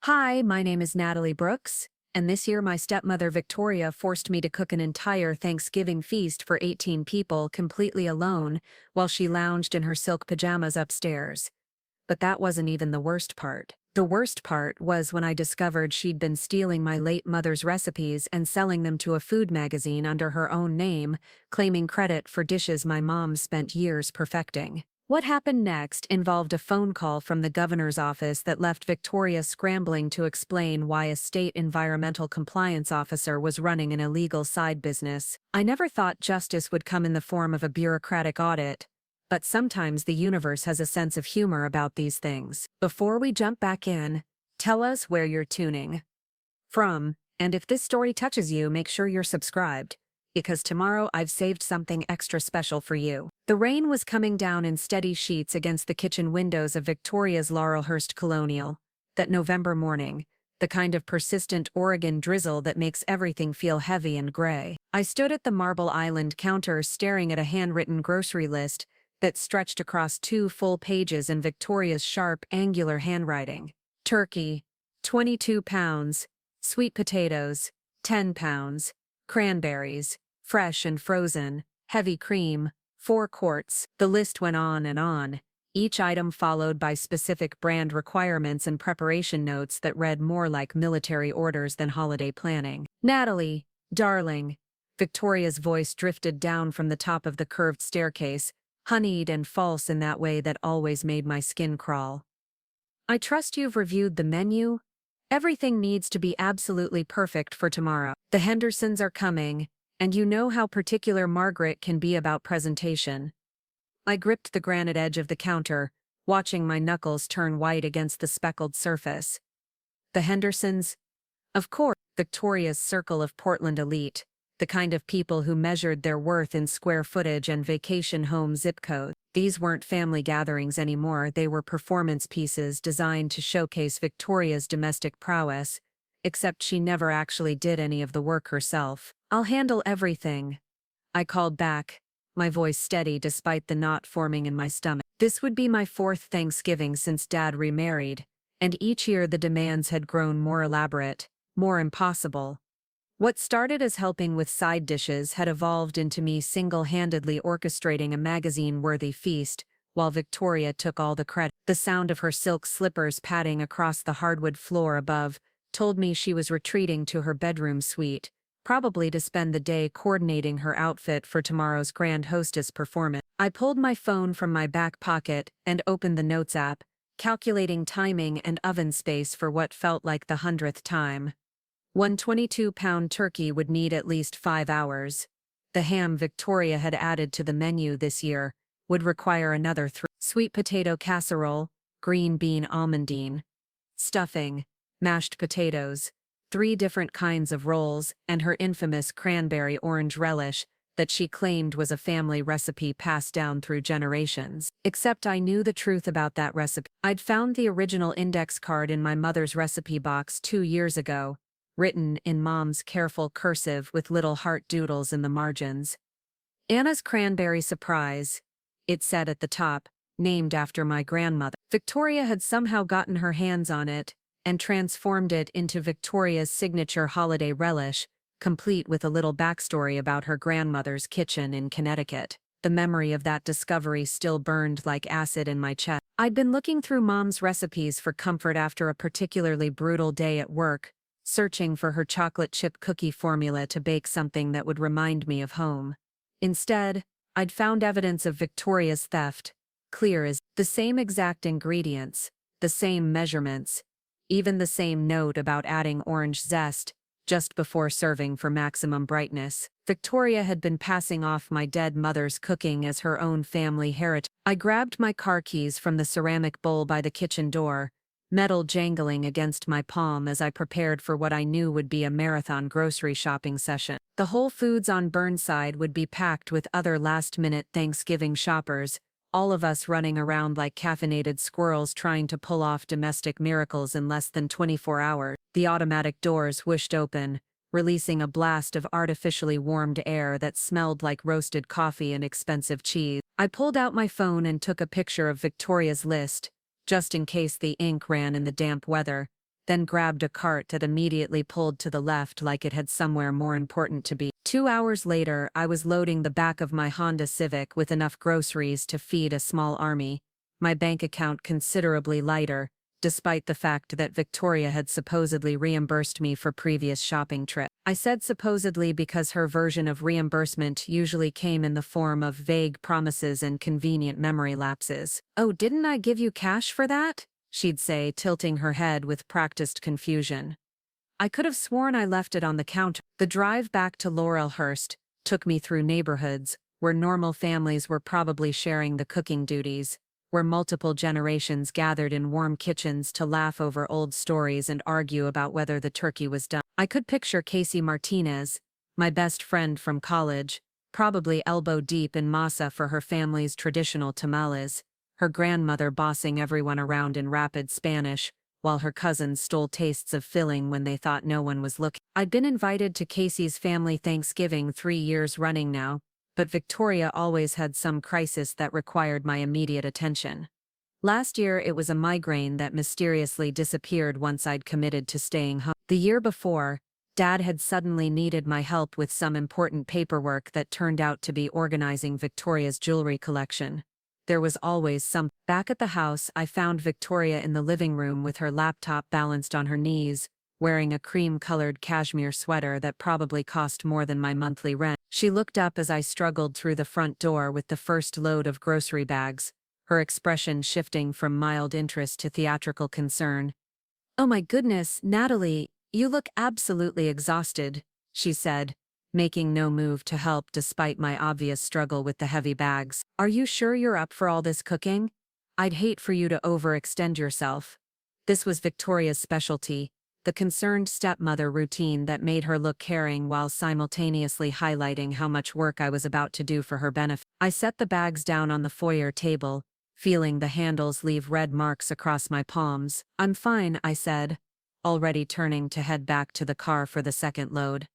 Hi, my name is Natalie Brooks, and this year my stepmother Victoria forced me to cook an entire Thanksgiving feast for 18 people completely alone while she lounged in her silk pajamas upstairs. But that wasn't even the worst part. The worst part was when I discovered she'd been stealing my late mother's recipes and selling them to a food magazine under her own name, claiming credit for dishes my mom spent years perfecting. What happened next involved a phone call from the governor's office that left Victoria scrambling to explain why a state environmental compliance officer was running an illegal side business. I never thought justice would come in the form of a bureaucratic audit, but sometimes the universe has a sense of humor about these things. Before we jump back in, tell us where you're tuning from, and if this story touches you, make sure you're subscribed, because tomorrow I've saved something extra special for you. The rain was coming down in steady sheets against the kitchen windows of Victoria's Laurelhurst colonial that November morning, the kind of persistent Oregon drizzle that makes everything feel heavy and gray. I stood at the Marble Island counter staring at a handwritten grocery list that stretched across 2 full pages in Victoria's sharp, angular handwriting. Turkey, 22 pounds, sweet potatoes, 10 pounds, cranberries, fresh and frozen, heavy cream, 4 quarts. The list went on, each item followed by specific brand requirements and preparation notes that read more like military orders than holiday planning. Natalie, darling, Victoria's voice drifted down from the top of the curved staircase, honeyed and false in that way that always made my skin crawl. I trust you've reviewed the menu? Everything needs to be absolutely perfect for tomorrow. The Hendersons are coming, and you know how particular Margaret can be about presentation. I gripped the granite edge of the counter, watching my knuckles turn white against the speckled surface. The Hendersons? Of course, Victoria's circle of Portland elite, the kind of people who measured their worth in square footage and vacation home zip codes. These weren't family gatherings anymore, they were performance pieces designed to showcase Victoria's domestic prowess, except she never actually did any of the work herself. I'll handle everything, I called back, my voice steady despite the knot forming in my stomach. This would be my 4th Thanksgiving since Dad remarried, and each year the demands had grown more elaborate, more impossible. What started as helping with side dishes had evolved into me single-handedly orchestrating a magazine-worthy feast, while Victoria took all the credit. The sound of her silk slippers padding across the hardwood floor above told me she was retreating to her bedroom suite, probably to spend the day coordinating her outfit for tomorrow's grand hostess performance. I pulled my phone from my back pocket and opened the Notes app, calculating timing and oven space for what felt like the 100th time. One 22-pound turkey would need at least 5 hours. The ham Victoria had added to the menu this year would require another 3. Sweet potato casserole, green bean almondine, stuffing, mashed potatoes, 3 different kinds of rolls, and her infamous cranberry orange relish that she claimed was a family recipe passed down through generations. Except I knew the truth about that recipe. I'd found the original index card in my mother's recipe box 2 years ago, written in Mom's careful cursive with little heart doodles in the margins. Anna's Cranberry Surprise, it said at the top, named after my grandmother. Victoria had somehow gotten her hands on it and transformed it into Victoria's signature holiday relish, complete with a little backstory about her grandmother's kitchen in Connecticut. The memory of that discovery still burned like acid in my chest. I'd been looking through Mom's recipes for comfort after a particularly brutal day at work, searching for her chocolate chip cookie formula to bake something that would remind me of home. Instead, I'd found evidence of Victoria's theft, clear as the same exact ingredients, the same measurements, even the same note about adding orange zest just before serving for maximum brightness. Victoria had been passing off my dead mother's cooking as her own family heritage. I grabbed my car keys from the ceramic bowl by the kitchen door, metal jangling against my palm as I prepared for what I knew would be a marathon grocery shopping session. The Whole Foods on Burnside would be packed with other last-minute Thanksgiving shoppers, all of us running around like caffeinated squirrels trying to pull off domestic miracles in less than 24 hours. The automatic doors whooshed open, releasing a blast of artificially warmed air that smelled like roasted coffee and expensive cheese. I pulled out my phone and took a picture of Victoria's list, just in case the ink ran in the damp weather, then grabbed a cart that immediately pulled to the left like it had somewhere more important to be. 2 hours later, I was loading the back of my Honda Civic with enough groceries to feed a small army, my bank account considerably lighter, despite the fact that Victoria had supposedly reimbursed me for previous shopping trips. I said supposedly because her version of reimbursement usually came in the form of vague promises and convenient memory lapses. "Oh, didn't I give you cash for that?" she'd say, tilting her head with practiced confusion. I could have sworn I left it on the counter. The drive back to Laurelhurst took me through neighborhoods where normal families were probably sharing the cooking duties, where multiple generations gathered in warm kitchens to laugh over old stories and argue about whether the turkey was done. I could picture Casey Martinez, my best friend from college, probably elbow-deep in masa for her family's traditional tamales, her grandmother bossing everyone around in rapid Spanish, while her cousins stole tastes of filling when they thought no one was looking. I'd been invited to Casey's family Thanksgiving 3 years running now, but Victoria always had some crisis that required my immediate attention. Last year it was a migraine that mysteriously disappeared once I'd committed to staying home. The year before, Dad had suddenly needed my help with some important paperwork that turned out to be organizing Victoria's jewelry collection. There was always some. Back at the house, I found Victoria in the living room with her laptop balanced on her knees, wearing a cream-colored cashmere sweater that probably cost more than my monthly rent. She looked up as I struggled through the front door with the first load of grocery bags, her expression shifting from mild interest to theatrical concern. "Oh my goodness, Natalie, you look absolutely exhausted," she said, making no move to help despite my obvious struggle with the heavy bags. "Are you sure you're up for all this cooking? I'd hate for you to overextend yourself." This was Victoria's specialty, the concerned stepmother routine that made her look caring while simultaneously highlighting how much work I was about to do for her benefit. I set the bags down on the foyer table, feeling the handles leave red marks across my palms. "I'm fine," I said, already turning to head back to the car for the second load.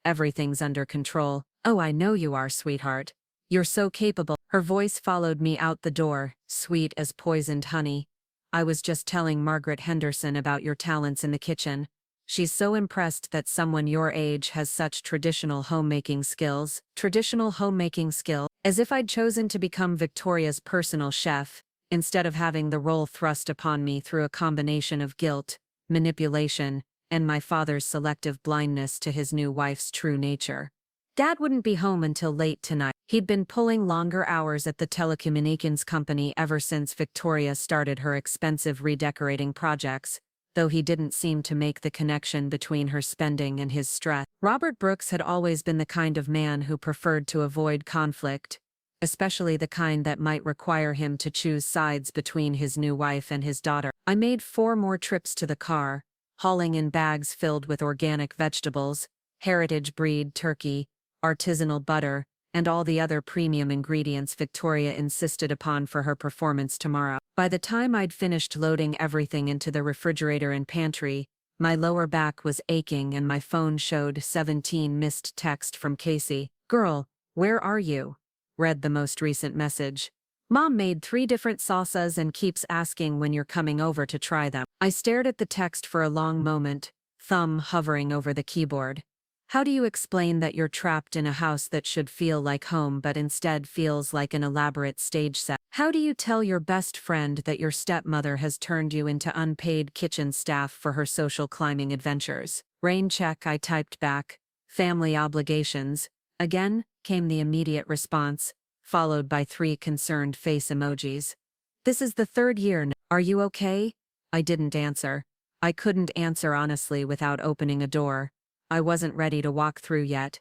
"Everything's under control." "Oh, I know you are, sweetheart. You're so capable." Her voice followed me out the door, sweet as poisoned honey. "I was just telling Margaret Henderson about your talents in the kitchen. She's so impressed that someone your age has such traditional homemaking skills." Traditional homemaking skill? As if I'd chosen to become Victoria's personal chef, instead of having the role thrust upon me through a combination of guilt, manipulation, and my father's selective blindness to his new wife's true nature. Dad wouldn't be home until late tonight. He'd been pulling longer hours at the telecommunications company ever since Victoria started her expensive redecorating projects, though he didn't seem to make the connection between her spending and his stress. Robert Brooks had always been the kind of man who preferred to avoid conflict, especially the kind that might require him to choose sides between his new wife and his daughter. I made 4 more trips to the car, hauling in bags filled with organic vegetables, heritage breed turkey, artisanal butter, and all the other premium ingredients Victoria insisted upon for her performance tomorrow. By the time I'd finished loading everything into the refrigerator and pantry, my lower back was aching and my phone showed 17 missed texts from Casey. "Girl, where are you?" read the most recent message. "Mom made 3 different salsas and keeps asking when you're coming over to try them." I stared at the text for a long moment, thumb hovering over the keyboard. How do you explain that you're trapped in a house that should feel like home but instead feels like an elaborate stage set? How do you tell your best friend that your stepmother has turned you into unpaid kitchen staff for her social climbing adventures? "Rain check," I typed back. "Family obligations." Again, came the immediate response, followed by 3 concerned face emojis. "This is the 3rd year now. Are you okay?" I didn't answer. I couldn't answer honestly without opening a door. I wasn't ready to walk through yet.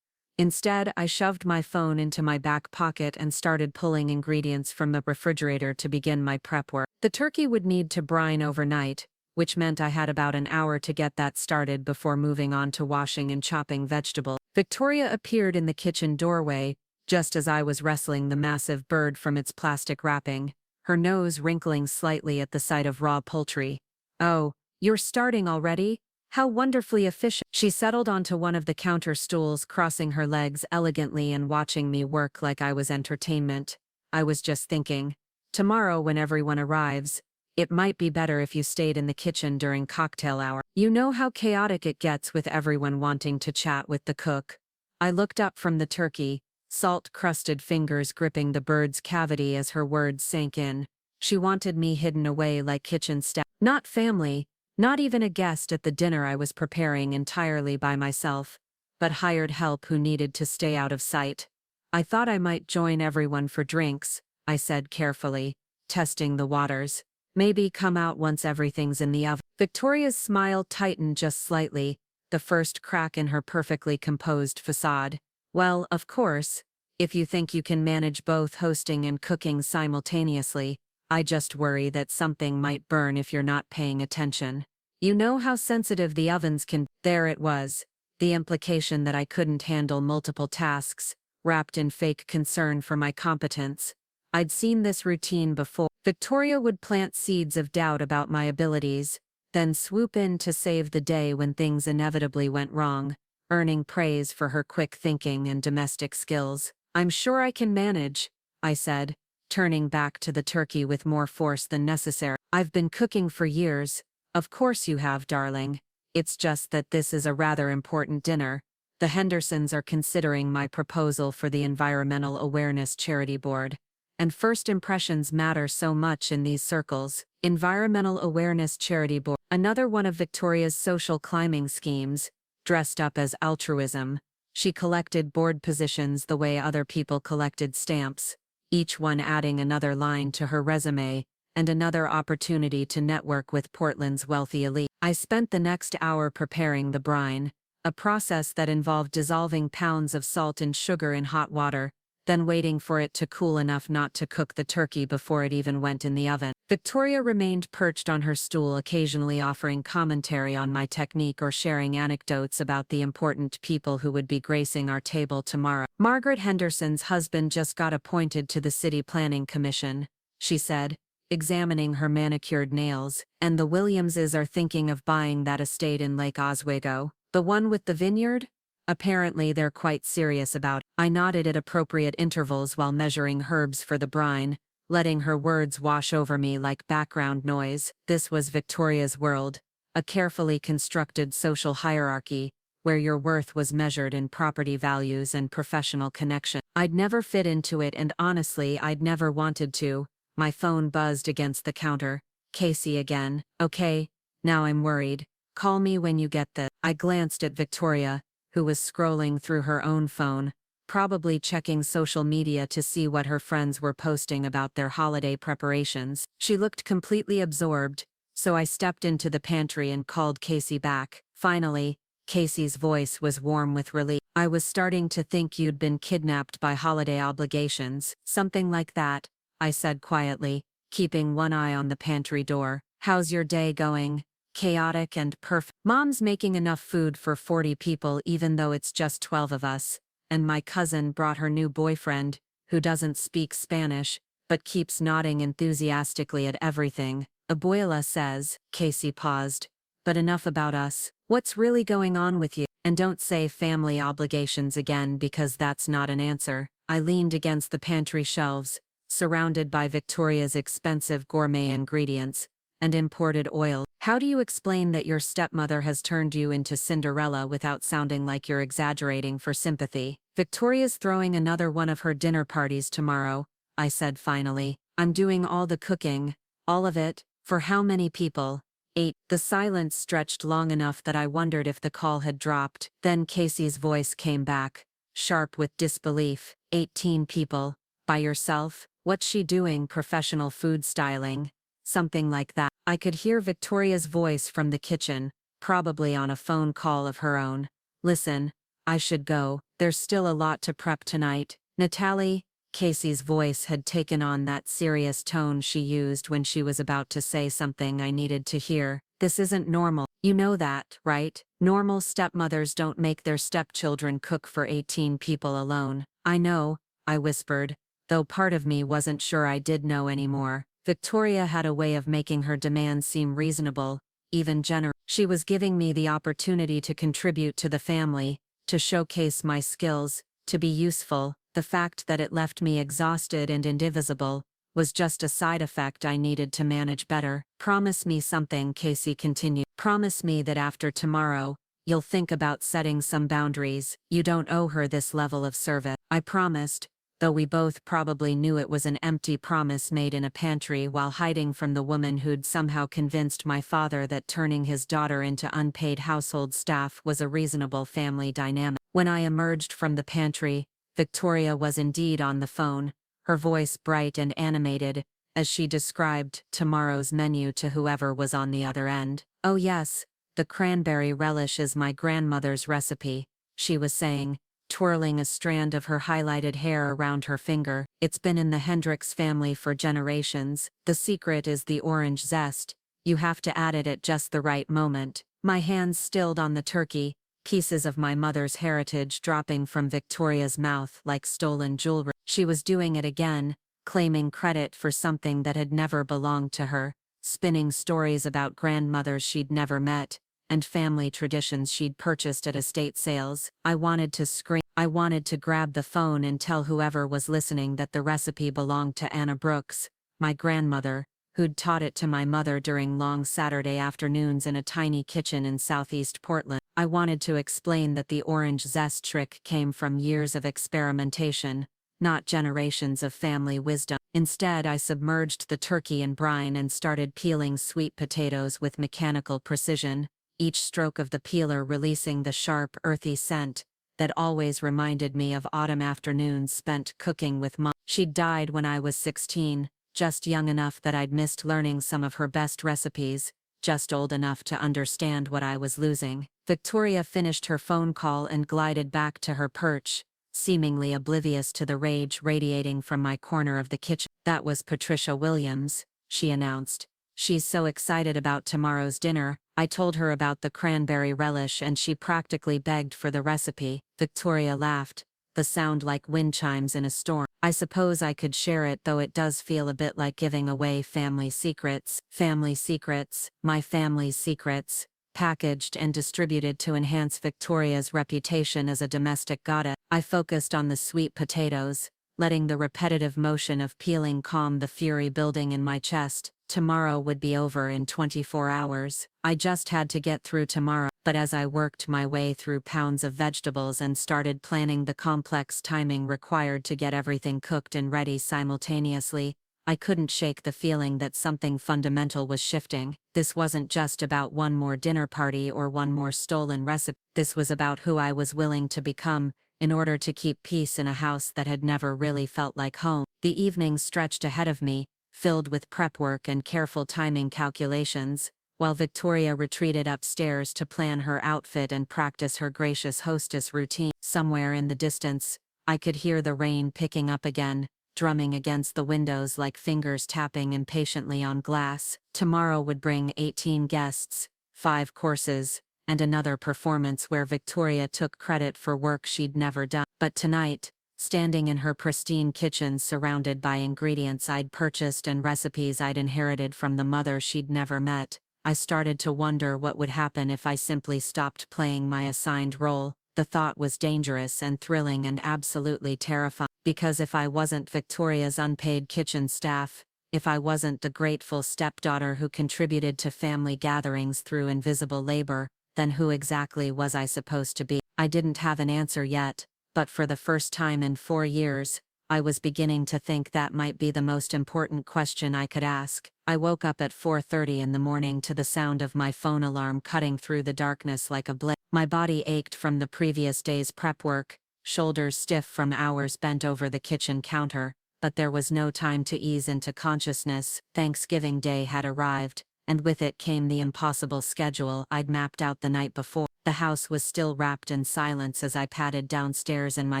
Instead, I shoved my phone into my back pocket and started pulling ingredients from the refrigerator to begin my prep work. The turkey would need to brine overnight, which meant I had about an hour to get that started before moving on to washing and chopping vegetables. Victoria appeared in the kitchen doorway, just as I was wresting the massive bird from its plastic wrapping, her nose wrinkling slightly at the sight of raw poultry. "Oh, you're starting already? How wonderfully efficient." She settled onto one of the counter stools, crossing her legs elegantly and watching me work like I was entertainment. I was just thinking, tomorrow when everyone arrives, it might be better if you stayed in the kitchen during cocktail hour. You know how chaotic it gets with everyone wanting to chat with the cook. I looked up from the turkey, salt-crusted fingers gripping the bird's cavity as her words sank in. She wanted me hidden away like kitchen staff. Not family, not even a guest at the dinner I was preparing entirely by myself, but hired help who needed to stay out of sight. I thought I might join everyone for drinks, I said carefully, testing the waters. Maybe come out once everything's in the oven. Victoria's smile tightened just slightly, the first crack in her perfectly composed facade. Well, of course, if you think you can manage both hosting and cooking simultaneously. I just worry that something might burn if you're not paying attention. You know how sensitive the ovens can be. There it was, the implication that I couldn't handle multiple tasks, wrapped in fake concern for my competence. I'd seen this routine before. Victoria would plant seeds of doubt about my abilities, then swoop in to save the day when things inevitably went wrong, earning praise for her quick thinking and domestic skills. I'm sure I can manage, I said, turning back to the turkey with more force than necessary. I've been cooking for years. Of course you have, darling. It's just that this is a rather important dinner. The Hendersons are considering my proposal for the Environmental Awareness Charity Board. And first impressions matter so much in these circles. Environmental Awareness Charity Board. Another one of Victoria's social climbing schemes, dressed up as altruism. She collected board positions the way other people collected stamps, each one adding another line to her resume, and another opportunity to network with Portland's wealthy elite. I spent the next hour preparing the brine, a process that involved dissolving pounds of salt and sugar in hot water, then waiting for it to cool enough not to cook the turkey before it even went in the oven. Victoria remained perched on her stool, occasionally offering commentary on my technique or sharing anecdotes about the important people who would be gracing our table tomorrow. Margaret Henderson's husband just got appointed to the City Planning Commission, she said, examining her manicured nails, and the Williamses are thinking of buying that estate in Lake Oswego. The one with the vineyard? Apparently they're quite serious about it. I nodded at appropriate intervals while measuring herbs for the brine, letting her words wash over me like background noise. This was Victoria's world, a carefully constructed social hierarchy, where your worth was measured in property values and professional connection. I'd never fit into it, and honestly I'd never wanted to. My phone buzzed against the counter. Casey again. Okay, now I'm worried. Call me when you get this. I glanced at Victoria, who was scrolling through her own phone, probably checking social media to see what her friends were posting about their holiday preparations. She looked completely absorbed, so I stepped into the pantry and called Casey back. Finally, Casey's voice was warm with relief. I was starting to think you'd been kidnapped by holiday obligations. Something like that, I said quietly, keeping one eye on the pantry door. How's your day going? Chaotic and perfect. Mom's making enough food for 40 people even though it's just 12 of us, and my cousin brought her new boyfriend, who doesn't speak Spanish, but keeps nodding enthusiastically at everything. Abuela says. Casey paused. But enough about us. What's really going on with you? And don't say family obligations again, because that's not an answer. I leaned against the pantry shelves, surrounded by Victoria's expensive gourmet ingredients and imported oil. How do you explain that your stepmother has turned you into Cinderella without sounding like you're exaggerating for sympathy? Victoria's throwing another one of her dinner parties tomorrow, I said finally. I'm doing all the cooking, all of it. For how many people? 8. The silence stretched long enough that I wondered if the call had dropped. Then Casey's voice came back, sharp with disbelief. 18 people. By yourself? What's she doing? Professional food styling? Something like that. I could hear Victoria's voice from the kitchen, probably on a phone call of her own. Listen, I should go. There's still a lot to prep tonight. Natalie? Casey's voice had taken on that serious tone she used when she was about to say something I needed to hear. This isn't normal. You know that, right? Normal stepmothers don't make their stepchildren cook for 18 people alone. I know, I whispered, though part of me wasn't sure I did know anymore. Victoria had a way of making her demands seem reasonable, even generous. She was giving me the opportunity to contribute to the family, to showcase my skills, to be useful. The fact that it left me exhausted and indivisible was just a side effect I needed to manage better. Promise me something, Casey continued. Promise me that after tomorrow, you'll think about setting some boundaries. You don't owe her this level of service. I promised, though we both probably knew it was an empty promise made in a pantry while hiding from the woman who'd somehow convinced my father that turning his daughter into unpaid household staff was a reasonable family dynamic. When I emerged from the pantry, Victoria was indeed on the phone, her voice bright and animated, as she described tomorrow's menu to whoever was on the other end. Oh yes, the cranberry relish is my grandmother's recipe, she was saying, twirling a strand of her highlighted hair around her finger. It's been in the Hendricks family for generations. The secret is the orange zest. You have to add it at just the right moment. My hands stilled on the turkey, pieces of my mother's heritage dropping from Victoria's mouth like stolen jewelry. She was doing it again, claiming credit for something that had never belonged to her, spinning stories about grandmothers she'd never met, and family traditions she'd purchased at estate sales. I wanted to scream. I wanted to grab the phone and tell whoever was listening that the recipe belonged to Anna Brooks, my grandmother, who'd taught it to my mother during long Saturday afternoons in a tiny kitchen in southeast Portland. I wanted to explain that the orange zest trick came from years of experimentation, not generations of family wisdom. Instead, I submerged the turkey in brine and started peeling sweet potatoes with mechanical precision, each stroke of the peeler releasing the sharp, earthy scent that always reminded me of autumn afternoons spent cooking with Mom. She'd died when I was 16, just young enough that I'd missed learning some of her best recipes, just old enough to understand what I was losing. Victoria finished her phone call and glided back to her perch, seemingly oblivious to the rage radiating from my corner of the kitchen. That was Patricia Williams, she announced. She's so excited about tomorrow's dinner. I told her about the cranberry relish and she practically begged for the recipe. Victoria laughed, the sound like wind chimes in a storm. I suppose I could share it, though it does feel a bit like giving away family secrets. Family secrets, my family's secrets, packaged and distributed to enhance Victoria's reputation as a domestic goddess. I focused on the sweet potatoes, letting the repetitive motion of peeling calm the fury building in my chest. Tomorrow would be over in 24 hours. I just had to get through tomorrow. But as I worked my way through pounds of vegetables and started planning the complex timing required to get everything cooked and ready simultaneously, I couldn't shake the feeling that something fundamental was shifting. This wasn't just about one more dinner party or one more stolen recipe. This was about who I was willing to become, in order to keep peace in a house that had never really felt like home. The evening stretched ahead of me, filled with prep work and careful timing calculations, while Victoria retreated upstairs to plan her outfit and practice her gracious hostess routine. Somewhere in the distance, I could hear the rain picking up again, drumming against the windows like fingers tapping impatiently on glass. Tomorrow would bring 18 guests, 5 courses, and another performance where Victoria took credit for work she'd never done. But tonight, standing in her pristine kitchen surrounded by ingredients I'd purchased and recipes I'd inherited from the mother she'd never met, I started to wonder what would happen if I simply stopped playing my assigned role. The thought was dangerous and thrilling and absolutely terrifying, because if I wasn't Victoria's unpaid kitchen staff, if I wasn't the grateful stepdaughter who contributed to family gatherings through invisible labor, then who exactly was I supposed to be? I didn't have an answer yet, but for the first time in 4 years, I was beginning to think that might be the most important question I could ask. I woke up at 4:30 in the morning to the sound of my phone alarm cutting through the darkness like a blade. My body ached from the previous day's prep work, shoulders stiff from hours bent over the kitchen counter, but there was no time to ease into consciousness. Thanksgiving Day had arrived, and with it came the impossible schedule I'd mapped out the night before. The house was still wrapped in silence as I padded downstairs in my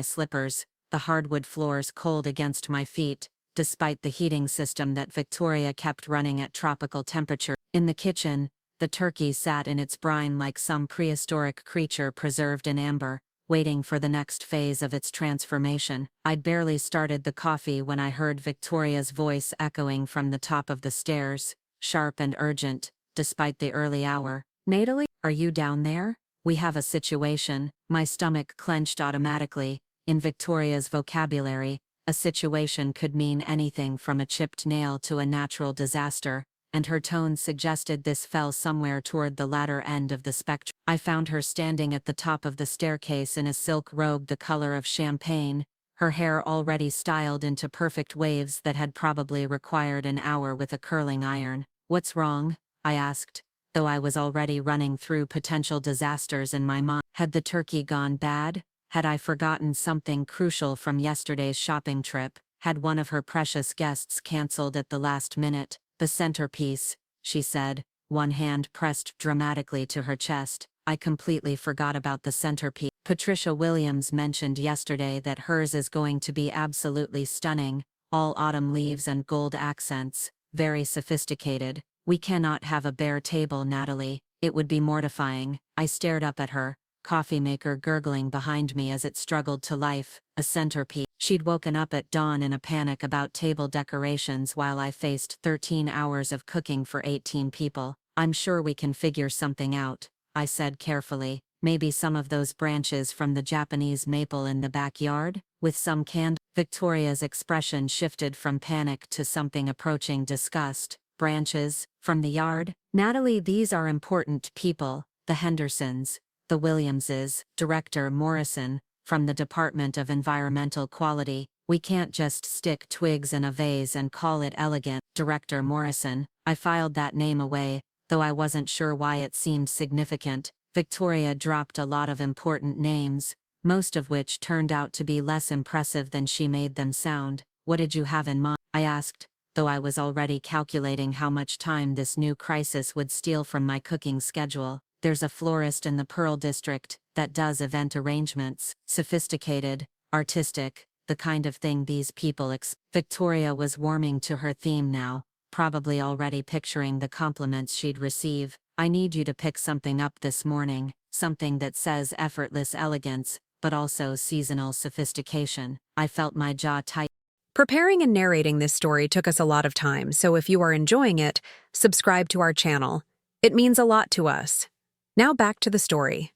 slippers, the hardwood floors cold against my feet, despite the heating system that Victoria kept running at tropical temperature. In the kitchen, the turkey sat in its brine like some prehistoric creature preserved in amber, waiting for the next phase of its transformation. I'd barely started the coffee when I heard Victoria's voice echoing from the top of the stairs, sharp and urgent, despite the early hour. "Natalie, are you down there? We have a situation." My stomach clenched automatically. In Victoria's vocabulary, A situation could mean anything from a chipped nail to a natural disaster, and her tone suggested this fell somewhere toward the latter end of the spectrum. I found her standing at the top of the staircase in a silk robe the color of champagne, her hair already styled into perfect waves that had probably required an hour with a curling iron. "What's wrong?" I asked, though I was already running through potential disasters in my mind. Had the turkey gone bad? Had I forgotten something crucial from yesterday's shopping trip? Had one of her precious guests cancelled at the last minute? "The centerpiece," she said, one hand pressed dramatically to her chest. "I completely forgot about the centerpiece. Patricia Williams mentioned yesterday that hers is going to be absolutely stunning, all autumn leaves and gold accents, very sophisticated. We cannot have a bare table, Natalie. It would be mortifying." I stared up at her, coffee maker gurgling behind me as it struggled to life. A centerpiece. She'd woken up at dawn in a panic about table decorations while I faced 13 hours of cooking for 18 people. "I'm sure we can figure something out," I said carefully. "Maybe some of those branches from the Japanese maple in the backyard, with some candle." Victoria's expression shifted from panic to something approaching disgust. "Branches? From the yard? Natalie, these are important people. The Hendersons, the Williamses, Director Morrison, from the Department of Environmental Quality. We can't just stick twigs in a vase and call it elegant." Director Morrison. I filed that name away, though I wasn't sure why it seemed significant. Victoria dropped a lot of important names, most of which turned out to be less impressive than she made them sound. "What did you have in mind?" I asked, though I was already calculating how much time this new crisis would steal from my cooking schedule. "There's a florist in the Pearl District that does event arrangements. Sophisticated, artistic, the kind of thing these people Victoria was warming to her theme now, probably already picturing the compliments she'd receive. "I need you to pick something up this morning, something that says effortless elegance, but also seasonal sophistication." I felt my jaw tighten. Preparing and narrating this story took us a lot of time, so if you are enjoying it, subscribe to our channel. It means a lot to us. Now back to the story.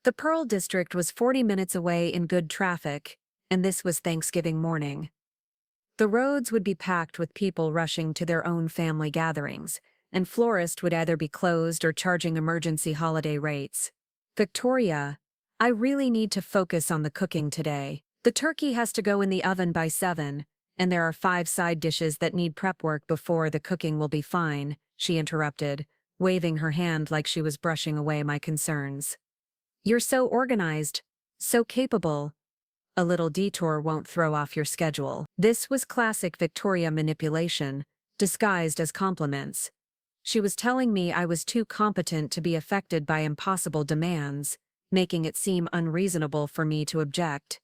The Pearl District was 40 minutes away in good traffic, and this was Thanksgiving morning. The roads would be packed with people rushing to their own family gatherings, and florists would either be closed or charging emergency holiday rates. "Victoria, I really need to focus on the cooking today. The turkey has to go in the oven by 7, and there are 5 side dishes that need prep work before the cooking will be fine," she interrupted, waving her hand like she was brushing away my concerns. "You're so organized, so capable. A little detour won't throw off your schedule." This was classic Victoria manipulation, disguised as compliments. She was telling me I was too competent to be affected by impossible demands, making it seem unreasonable for me to object.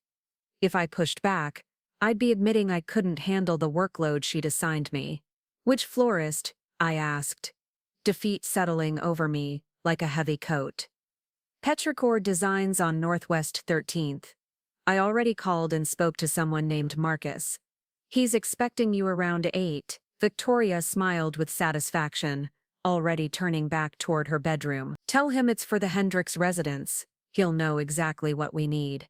If I pushed back, I'd be admitting I couldn't handle the workload she'd assigned me. "Which florist?" I asked, defeat settling over me like a heavy coat. "Petrichor Designs on Northwest 13th. I already called and spoke to someone named Marcus. He's expecting you around 8. Victoria smiled with satisfaction, already turning back toward her bedroom. "Tell him it's for the Hendricks residence. He'll know exactly what we need."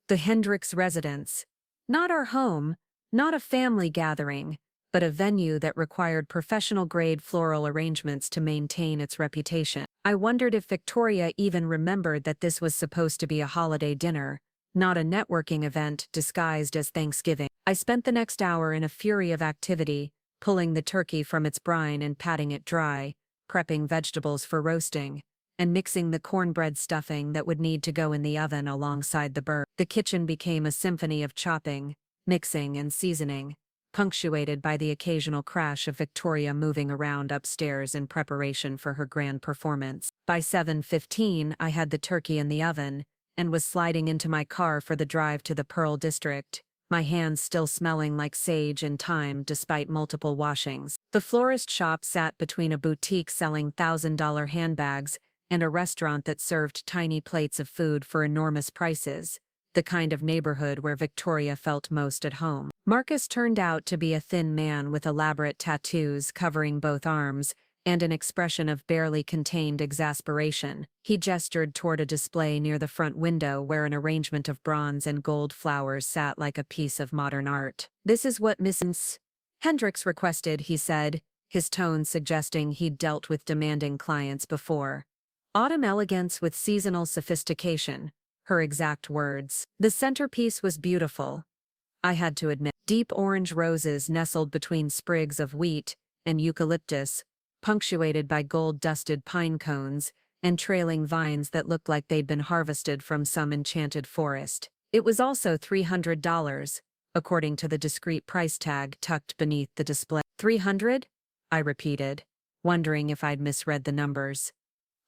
The Hendricks residence. Not our home, not a family gathering, but a venue that required professional-grade floral arrangements to maintain its reputation. I wondered if Victoria even remembered that this was supposed to be a holiday dinner, not a networking event disguised as Thanksgiving. I spent the next hour in a fury of activity, pulling the turkey from its brine and patting it dry, prepping vegetables for roasting, and mixing the cornbread stuffing that would need to go in the oven alongside the bird. The kitchen became a symphony of chopping, mixing, and seasoning, punctuated by the occasional crash of Victoria moving around upstairs in preparation for her grand performance. By 7:15, I had the turkey in the oven and was sliding into my car for the drive to the Pearl District, my hands still smelling like sage and thyme despite multiple washings. The florist shop sat between a boutique selling $1,000 handbags and a restaurant that served tiny plates of food for enormous prices, the kind of neighborhood where Victoria felt most at home. Marcus turned out to be a thin man with elaborate tattoos covering both arms and an expression of barely contained exasperation. He gestured toward a display near the front window where an arrangement of bronze and gold flowers sat like a piece of modern art. "This is what Mrs. Hendricks requested," he said, his tone suggesting he'd dealt with demanding clients before. "Autumn elegance with seasonal sophistication," her exact words. The centerpiece was beautiful, I had to admit. Deep orange roses nestled between sprigs of wheat and eucalyptus, punctuated by gold-dusted pine cones and trailing vines that looked like they'd been harvested from some enchanted forest. It was also $300, according to the discreet price tag tucked beneath the display. "300?" I repeated, wondering if I'd misread the numbers.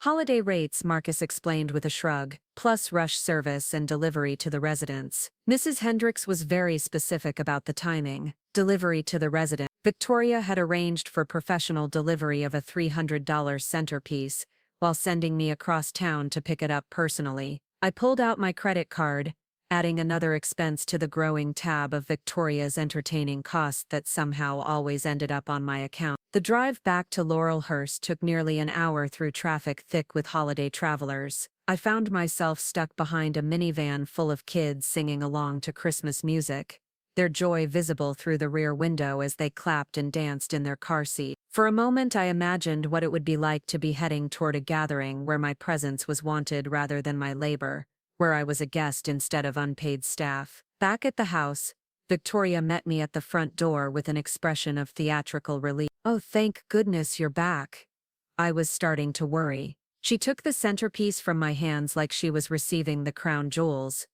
"Holiday rates," Marcus explained with a shrug, "plus rush service and delivery to the residence." Mrs. Hendricks was very specific about the timing. Delivery to the residence. Victoria had arranged for professional delivery of a $300 centerpiece, while sending me across town to pick it up personally. I pulled out my credit card, adding another expense to the growing tab of Victoria's entertaining costs that somehow always ended up on my account. The drive back to Laurelhurst took nearly an hour through traffic thick with holiday travelers. I found myself stuck behind a minivan full of kids singing along to Christmas music, their joy visible through the rear window as they clapped and danced in their car seat. For a moment I imagined what it would be like to be heading toward a gathering where my presence was wanted rather than my labor, where I was a guest instead of unpaid staff. Back at the house, Victoria met me at the front door with an expression of theatrical relief. "Oh, thank goodness you're back." I was starting to worry. She took the centerpiece from my hands like she was receiving the crown jewels.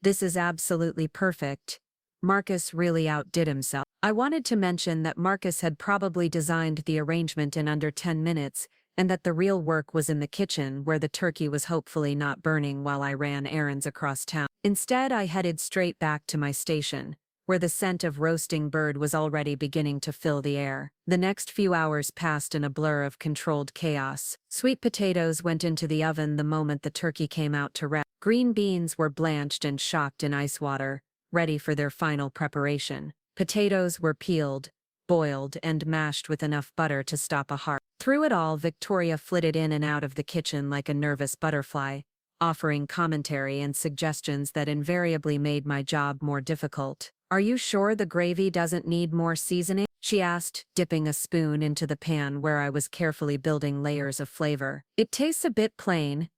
"This is absolutely perfect. Marcus really outdid himself." I wanted to mention that Marcus had probably designed the arrangement in under 10 minutes, and that the real work was in the kitchen where the turkey was hopefully not burning while I ran errands across town. Instead, I headed straight back to my station, where the scent of roasting bird was already beginning to fill the air. The next few hours passed in a blur of controlled chaos. Sweet potatoes went into the oven the moment the turkey came out to rest. Green beans were blanched and shocked in ice water, ready for their final preparation. Potatoes were peeled, boiled, and mashed with enough butter to stop a heart. Through it all, Victoria flitted in and out of the kitchen like a nervous butterfly, offering commentary and suggestions that invariably made my job more difficult. "Are you sure the gravy doesn't need more seasoning?" she asked, dipping a spoon into the pan where I was carefully building layers of flavor. "It tastes a bit plain.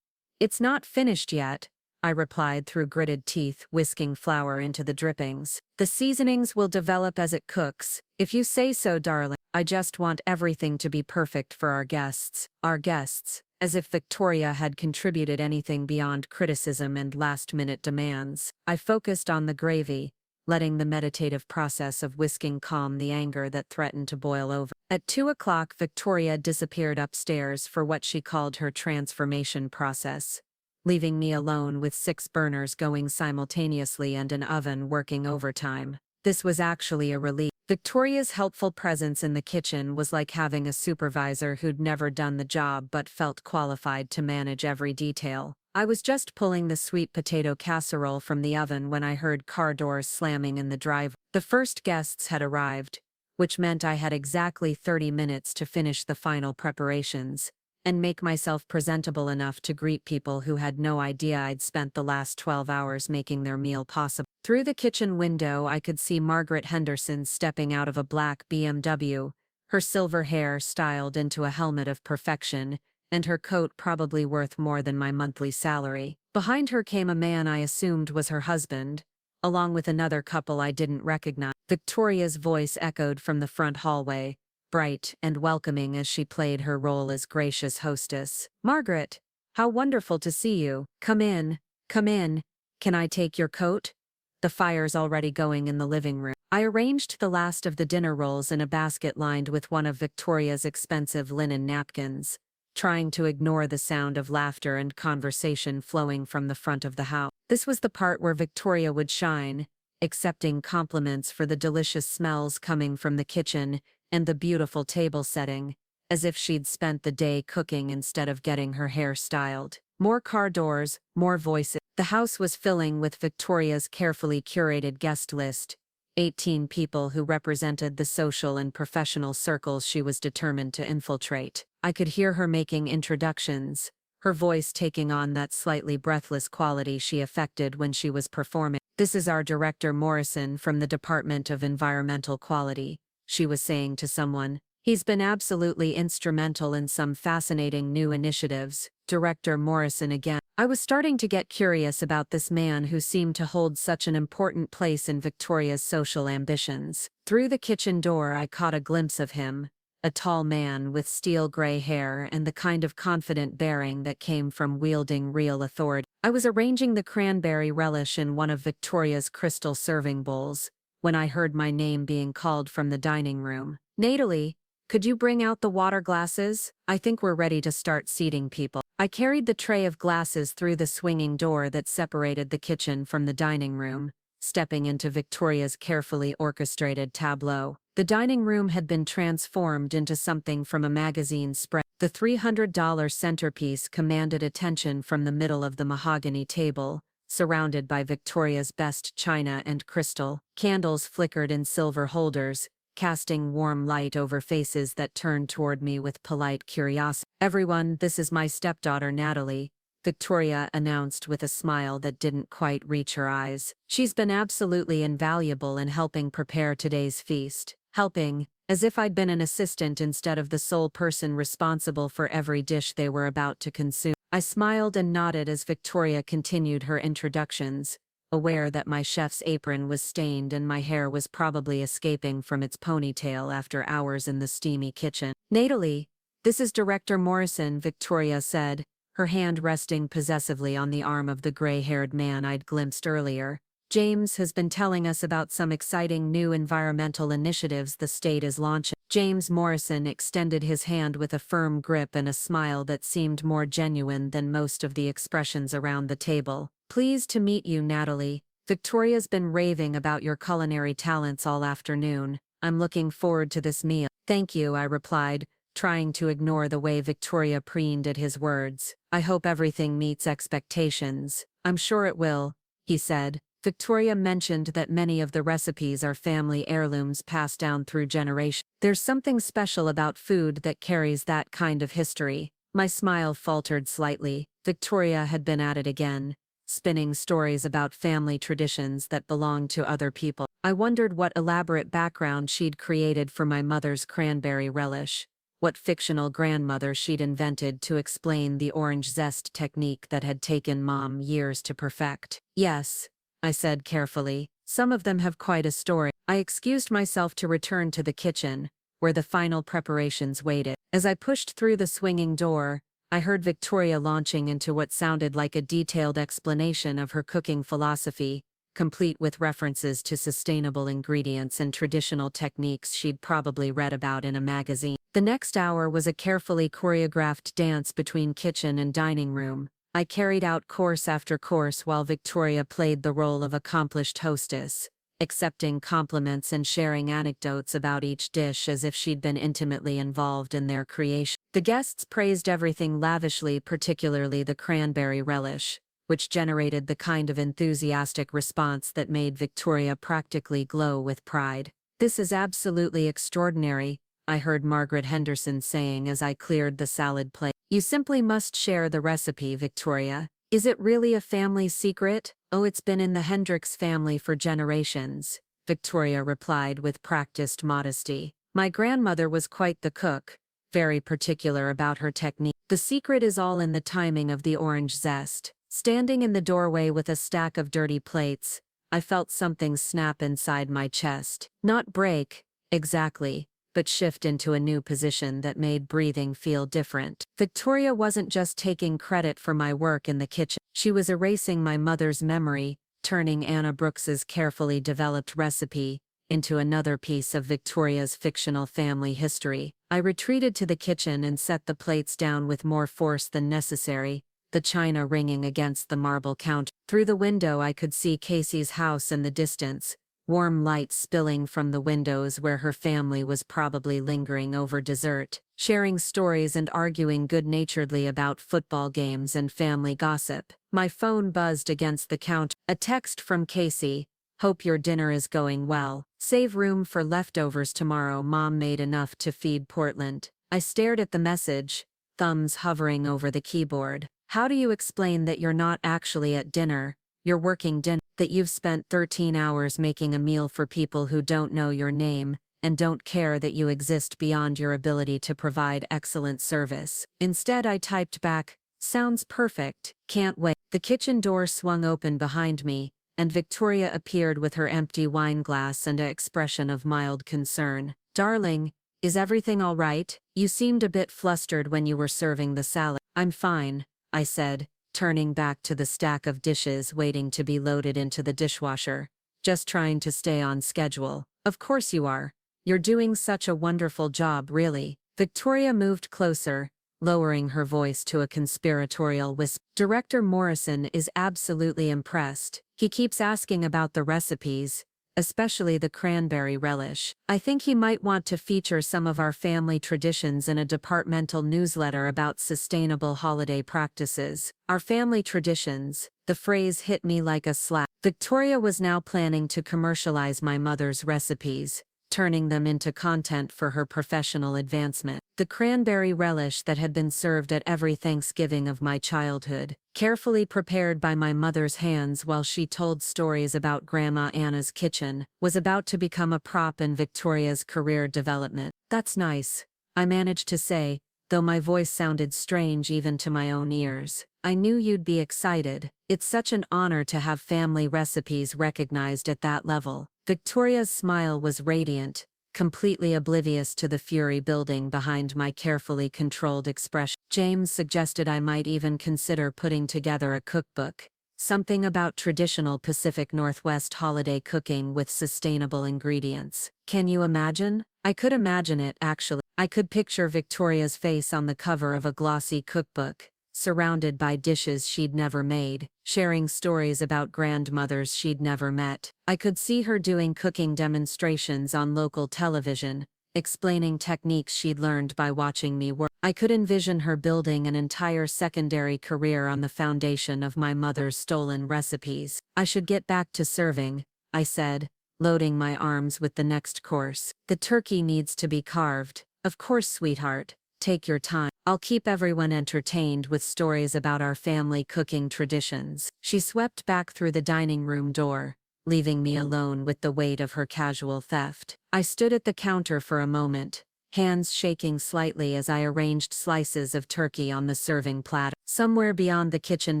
It's not finished yet," I replied through gritted teeth, whisking flour into the drippings. "The seasonings will develop as it cooks, if you say so, darling. I just want everything to be perfect for our guests." Our guests, as if Victoria had contributed anything beyond criticism and last-minute demands. I focused on the gravy, letting the meditative process of whisking calm the anger that threatened to boil over. At 2 o'clock, Victoria disappeared upstairs for what she called her transformation process, leaving me alone with 6 burners going simultaneously and an oven working overtime. This was actually a relief. Victoria's helpful presence in the kitchen was like having a supervisor who'd never done the job but felt qualified to manage every detail. I was just pulling the sweet potato casserole from the oven when I heard car doors slamming in the driveway. The first guests had arrived, which meant I had exactly 30 minutes to finish the final preparations and make myself presentable enough to greet people who had no idea I'd spent the last 12 hours making their meal possible. Through the kitchen window, I could see Margaret Henderson stepping out of a black BMW, her silver hair styled into a helmet of perfection, and her coat probably worth more than my monthly salary. Behind her came a man I assumed was her husband, along with another couple I didn't recognize. Victoria's voice echoed from the front hallway, bright and welcoming as she played her role as gracious hostess. "Margaret, how wonderful to see you. Come in, come in. Can I take your coat? The fire's already going in the living room." I arranged the last of the dinner rolls in a basket lined with one of Victoria's expensive linen napkins, trying to ignore the sound of laughter and conversation flowing from the front of the house. This was the part where Victoria would shine, accepting compliments for the delicious smells coming from the kitchen and the beautiful table setting, as if she'd spent the day cooking instead of getting her hair styled. More car doors, more voices. The house was filling with Victoria's carefully curated guest list, 18 people who represented the social and professional circles she was determined to infiltrate. I could hear her making introductions, her voice taking on that slightly breathless quality she affected when she was performing. "This is our director Morrison from the Department of Environmental Quality," she was saying to someone. "He's been absolutely instrumental in some fascinating new initiatives." Director Morrison again. I was starting to get curious about this man who seemed to hold such an important place in Victoria's social ambitions. Through the kitchen door I caught a glimpse of him, a tall man with steel gray hair and the kind of confident bearing that came from wielding real authority. I was arranging the cranberry relish in one of Victoria's crystal serving bowls when I heard my name being called from the dining room. "Natalie, could you bring out the water glasses? I think we're ready to start seating people." I carried the tray of glasses through the swinging door that separated the kitchen from the dining room, stepping into Victoria's carefully orchestrated tableau. The dining room had been transformed into something from a magazine spread. The $300 centerpiece commanded attention from the middle of the mahogany table, surrounded by Victoria's best china and crystal. Candles flickered in silver holders, casting warm light over faces that turned toward me with polite curiosity. "Everyone, this is my stepdaughter Natalie," Victoria announced with a smile that didn't quite reach her eyes. "She's been absolutely invaluable in helping prepare today's feast." Helping, as if I'd been an assistant instead of the sole person responsible for every dish they were about to consume. I smiled and nodded as Victoria continued her introductions, aware that my chef's apron was stained and my hair was probably escaping from its ponytail after hours in the steamy kitchen. "Natalie, this is Director Morrison," Victoria said, her hand resting possessively on the arm of the gray-haired man I'd glimpsed earlier. "James has been telling us about some exciting new environmental initiatives the state is launching." James Morrison extended his hand with a firm grip and a smile that seemed more genuine than most of the expressions around the table. "Pleased to meet you, Natalie. Victoria's been raving about your culinary talents all afternoon. I'm looking forward to this meal." "Thank you," I replied, trying to ignore the way Victoria preened at his words. "I hope everything meets expectations." "I'm sure it will," he said. Victoria mentioned that many of the recipes are family heirlooms passed down through generations. "There's something special about food that carries that kind of history." My smile faltered slightly. Victoria had been at it again, spinning stories about family traditions that belonged to other people. I wondered what elaborate background she'd created for my mother's cranberry relish, what fictional grandmother she'd invented to explain the orange zest technique that had taken Mom years to perfect. "Yes," I said carefully, "some of them have quite a story." I excused myself to return to the kitchen, where the final preparations waited. As I pushed through the swinging door, I heard Victoria launching into what sounded like a detailed explanation of her cooking philosophy, complete with references to sustainable ingredients and traditional techniques she'd probably read about in a magazine. The next hour was a carefully choreographed dance between kitchen and dining room. I carried out course after course while Victoria played the role of accomplished hostess, accepting compliments and sharing anecdotes about each dish as if she'd been intimately involved in their creation. The guests praised everything lavishly, particularly the cranberry relish, which generated the kind of enthusiastic response that made Victoria practically glow with pride. "This is absolutely extraordinary," I heard Margaret Henderson saying as I cleared the salad plate. "You simply must share the recipe, Victoria." "Is it really a family secret?" "Oh, it's been in the Hendricks family for generations," Victoria replied with practiced modesty. "My grandmother was quite the cook, very particular about her technique. The secret is all in the timing of the orange zest." Standing in the doorway with a stack of dirty plates, I felt something snap inside my chest. Not break, exactly, but shift into a new position that made breathing feel different. Victoria wasn't just taking credit for my work in the kitchen. She was erasing my mother's memory, turning Anna Brooks's carefully developed recipe into another piece of Victoria's fictional family history. I retreated to the kitchen and set the plates down with more force than necessary, the china ringing against the marble counter. Through the window I could see Casey's house in the distance, warm light spilling from the windows where her family was probably lingering over dessert, sharing stories and arguing good-naturedly about football games and family gossip. My phone buzzed against the counter. A text from Casey, Hope your dinner is going well. Save room for leftovers tomorrow. Mom made enough to feed Portland. I stared at the message, thumbs hovering over the keyboard. How do you explain that you're not actually at dinner, you're working dinner, that you've spent 13 hours making a meal for people who don't know your name, and don't care that you exist beyond your ability to provide excellent service? Instead, I typed back, sounds perfect, can't wait. The kitchen door swung open behind me, and Victoria appeared with her empty wine glass and an expression of mild concern. Darling, is everything all right? You seemed a bit flustered when you were serving the salad. I'm fine, I said, turning back to the stack of dishes waiting to be loaded into the dishwasher. Just trying to stay on schedule. Of course you are. You're doing such a wonderful job, really. Victoria moved closer, lowering her voice to a conspiratorial whisper. Director Morrison is absolutely impressed. He keeps asking about the recipes, especially the cranberry relish. I think he might want to feature some of our family traditions in a departmental newsletter about sustainable holiday practices. Our family traditions, the phrase hit me like a slap. Victoria was now planning to commercialize my mother's recipes, turning them into content for her professional advancement. The cranberry relish that had been served at every Thanksgiving of my childhood, carefully prepared by my mother's hands while she told stories about Grandma Anna's kitchen, was about to become a prop in Victoria's career development. That's nice, I managed to say, though my voice sounded strange even to my own ears. I knew you'd be excited. It's such an honor to have family recipes recognized at that level. Victoria's smile was radiant, completely oblivious to the fury building behind my carefully controlled expression. James suggested I might even consider putting together a cookbook, something about traditional Pacific Northwest holiday cooking with sustainable ingredients. Can you imagine? I could imagine it, actually. I could picture Victoria's face on the cover of a glossy cookbook, surrounded by dishes she'd never made, sharing stories about grandmothers she'd never met. I could see her doing cooking demonstrations on local television, explaining techniques she'd learned by watching me work. I could envision her building an entire secondary career on the foundation of my mother's stolen recipes. I should get back to serving, I said, loading my arms with the next course. The turkey needs to be carved. Of course, sweetheart. Take your time. I'll keep everyone entertained with stories about our family cooking traditions. She swept back through the dining room door, leaving me alone with the weight of her casual theft. I stood at the counter for a moment, hands shaking slightly as I arranged slices of turkey on the serving platter. Somewhere beyond the kitchen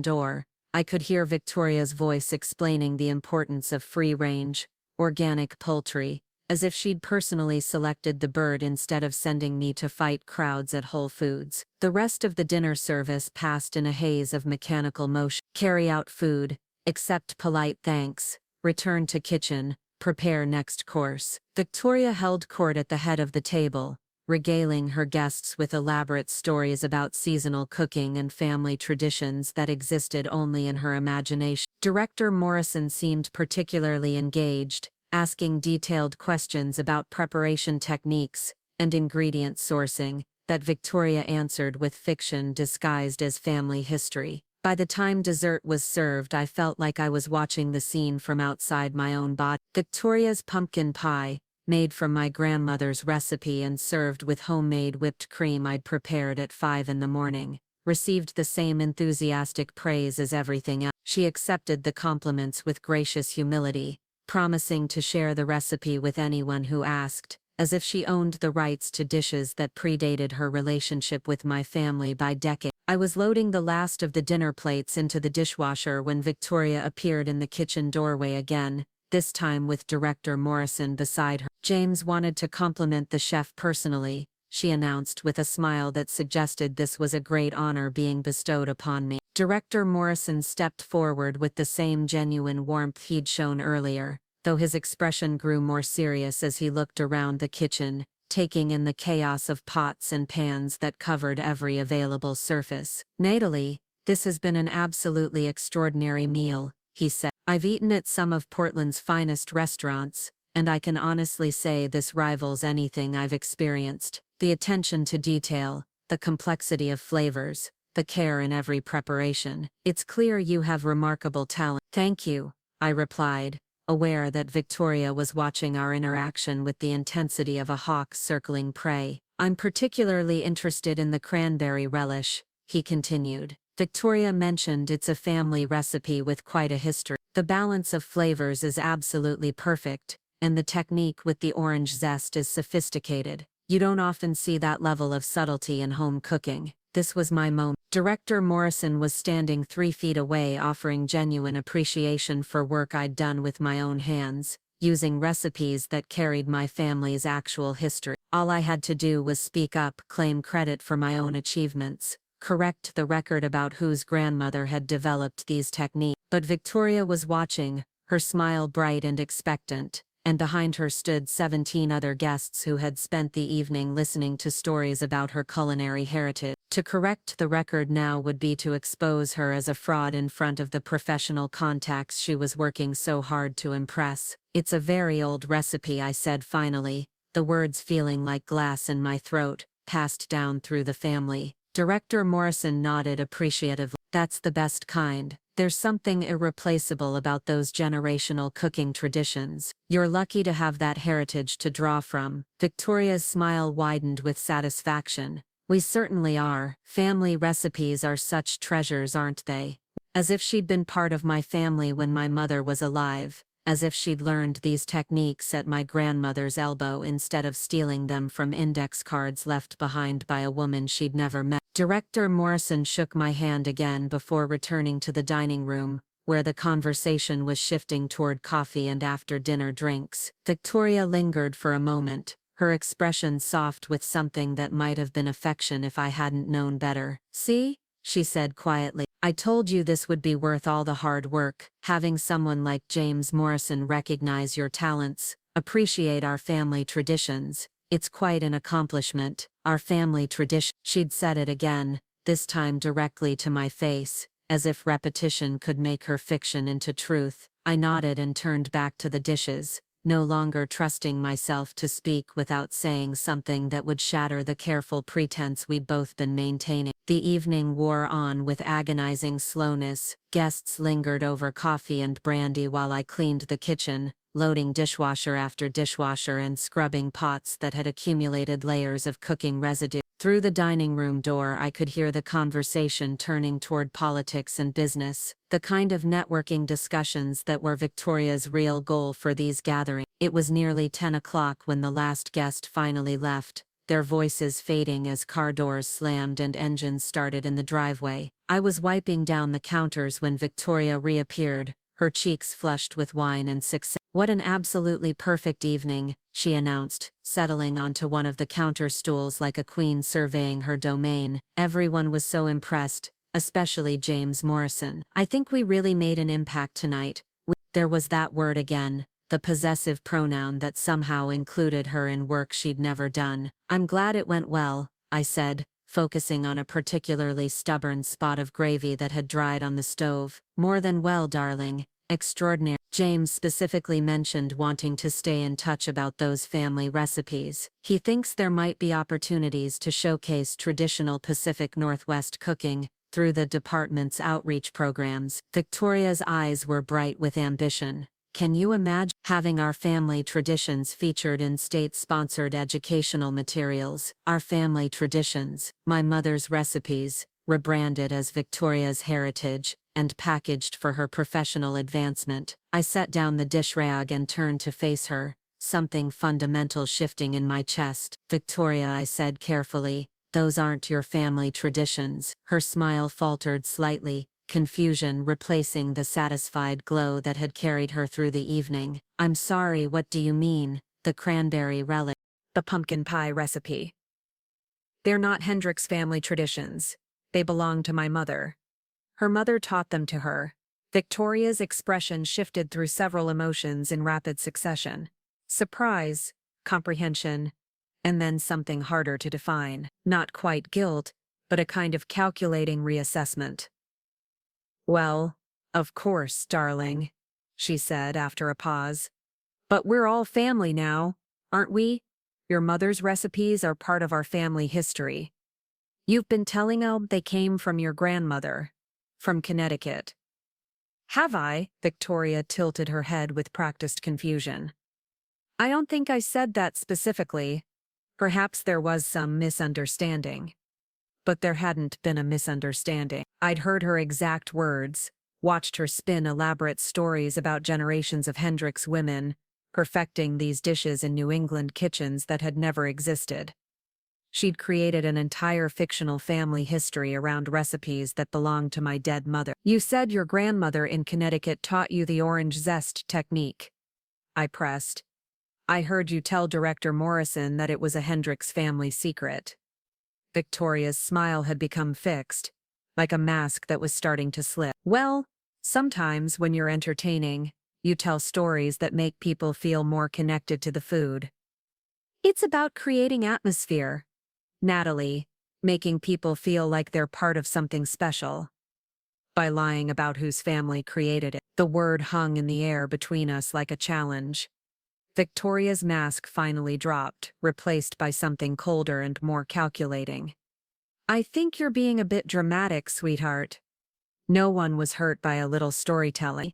door, I could hear Victoria's voice explaining the importance of free-range, organic poultry, as if she'd personally selected the bird instead of sending me to fight crowds at Whole Foods. The rest of the dinner service passed in a haze of mechanical motion. Carry out food, accept polite thanks, return to kitchen, prepare next course. Victoria held court at the head of the table, regaling her guests with elaborate stories about seasonal cooking and family traditions that existed only in her imagination. Director Morrison seemed particularly engaged, asking detailed questions about preparation techniques and ingredient sourcing that Victoria answered with fiction disguised as family history. By the time dessert was served, I felt like I was watching the scene from outside my own body. Victoria's pumpkin pie, made from my grandmother's recipe and served with homemade whipped cream I'd prepared at 5 in the morning, received the same enthusiastic praise as everything else. She accepted the compliments with gracious humility, promising to share the recipe with anyone who asked, as if she owned the rights to dishes that predated her relationship with my family by decades. I was loading the last of the dinner plates into the dishwasher when Victoria appeared in the kitchen doorway again, this time with Director Morrison beside her. James wanted to compliment the chef personally, she announced with a smile that suggested this was a great honor being bestowed upon me. Director Morrison stepped forward with the same genuine warmth he'd shown earlier, though his expression grew more serious as he looked around the kitchen, taking in the chaos of pots and pans that covered every available surface. Natalie, this has been an absolutely extraordinary meal, he said. I've eaten at some of Portland's finest restaurants, and I can honestly say this rivals anything I've experienced. The attention to detail, the complexity of flavors, the care in every preparation. It's clear you have remarkable talent. Thank you, I replied, aware that Victoria was watching our interaction with the intensity of a hawk circling prey. I'm particularly interested in the cranberry relish, he continued. Victoria mentioned it's a family recipe with quite a history. The balance of flavors is absolutely perfect, and the technique with the orange zest is sophisticated. You don't often see that level of subtlety in home cooking. This was my moment. Director Morrison was standing 3 feet away, offering genuine appreciation for work I'd done with my own hands, using recipes that carried my family's actual history. All I had to do was speak up, claim credit for my own achievements, correct the record about whose grandmother had developed these techniques. But Victoria was watching, her smile bright and expectant, and behind her stood 17 other guests who had spent the evening listening to stories about her culinary heritage. To correct the record now would be to expose her as a fraud in front of the professional contacts she was working so hard to impress. It's a very old recipe, I said finally, the words feeling like glass in my throat, passed down through the family. Director Morrison nodded appreciatively. That's the best kind. There's something irreplaceable about those generational cooking traditions. You're lucky to have that heritage to draw from. Victoria's smile widened with satisfaction. We certainly are. Family recipes are such treasures, aren't they? As if she'd been part of my family when my mother was alive. As if she'd learned these techniques at my grandmother's elbow instead of stealing them from index cards left behind by a woman she'd never met. Director Morrison shook my hand again before returning to the dining room, where the conversation was shifting toward coffee and after-dinner drinks. Victoria lingered for a moment, her expression soft with something that might have been affection if I hadn't known better. See? She said quietly. I told you this would be worth all the hard work. Having someone like James Morrison recognize your talents, appreciate our family traditions. It's quite an accomplishment. Our family tradition. She'd said it again, this time directly to my face, as if repetition could make her fiction into truth. I nodded and turned back to the dishes, no longer trusting myself to speak without saying something that would shatter the careful pretense we'd both been maintaining. The evening wore on with agonizing slowness. Guests lingered over coffee and brandy while I cleaned the kitchen, loading dishwasher after dishwasher and scrubbing pots that had accumulated layers of cooking residue. Through the dining room door I could hear the conversation turning toward politics and business, the kind of networking discussions that were Victoria's real goal for these gatherings. It was nearly 10 o'clock when the last guest finally left, their voices fading as car doors slammed and engines started in the driveway. I was wiping down the counters when Victoria reappeared, her cheeks flushed with wine and success. What an absolutely perfect evening, she announced, settling onto one of the counter stools like a queen surveying her domain. Everyone was so impressed, especially James Morrison. I think we really made an impact tonight. There was that word again, the possessive pronoun that somehow included her in work she'd never done. I'm glad it went well, I said, focusing on a particularly stubborn spot of gravy that had dried on the stove. More than well, darling. Extraordinary. James specifically mentioned wanting to stay in touch about those family recipes. He thinks there might be opportunities to showcase traditional Pacific Northwest cooking through the department's outreach programs. Victoria's eyes were bright with ambition. Can you imagine having our family traditions featured in state-sponsored educational materials? Our family traditions, my mother's recipes, rebranded as Victoria's heritage, and packaged for her professional advancement. I set down the dish rag and turned to face her, something fundamental shifting in my chest. Victoria, I said carefully, those aren't your family traditions. Her smile faltered slightly, confusion replacing the satisfied glow that had carried her through the evening. I'm sorry, what do you mean? The cranberry relish. The pumpkin pie recipe. They're not Hendrick's family traditions. They belong to my mother. Her mother taught them to her. Victoria's expression shifted through several emotions in rapid succession. Surprise, comprehension, and then something harder to define. Not quite guilt, but a kind of calculating reassessment. Well, of course, darling, she said after a pause. But we're all family now, aren't we? Your mother's recipes are part of our family history. You've been telling them they came from your grandmother. From Connecticut. Have I? Victoria tilted her head with practiced confusion. I don't think I said that specifically. Perhaps there was some misunderstanding. But there hadn't been a misunderstanding. I'd heard her exact words, watched her spin elaborate stories about generations of Hendricks women, perfecting these dishes in New England kitchens that had never existed. She'd created an entire fictional family history around recipes that belonged to my dead mother. You said your grandmother in Connecticut taught you the orange zest technique. I pressed. I heard you tell Director Morrison that it was a Hendricks family secret. Victoria's smile had become fixed, like a mask that was starting to slip. Well, sometimes when you're entertaining, you tell stories that make people feel more connected to the food. It's about creating atmosphere, Natalie, making people feel like they're part of something special. By lying about whose family created it, the word hung in the air between us like a challenge. Victoria's mask finally dropped, replaced by something colder and more calculating. I think you're being a bit dramatic, sweetheart. No one was hurt by a little storytelling.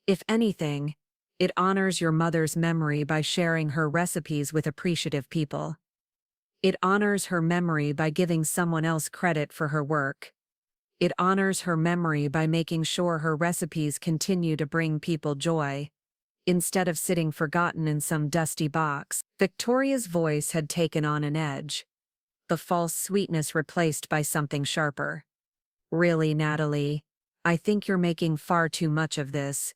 If anything, it honors your mother's memory by sharing her recipes with appreciative people. It honors her memory by giving someone else credit for her work. It honors her memory by making sure her recipes continue to bring people joy, instead of sitting forgotten in some dusty box. Victoria's voice had taken on an edge, the false sweetness replaced by something sharper. Really, Natalie, I think you're making far too much of this.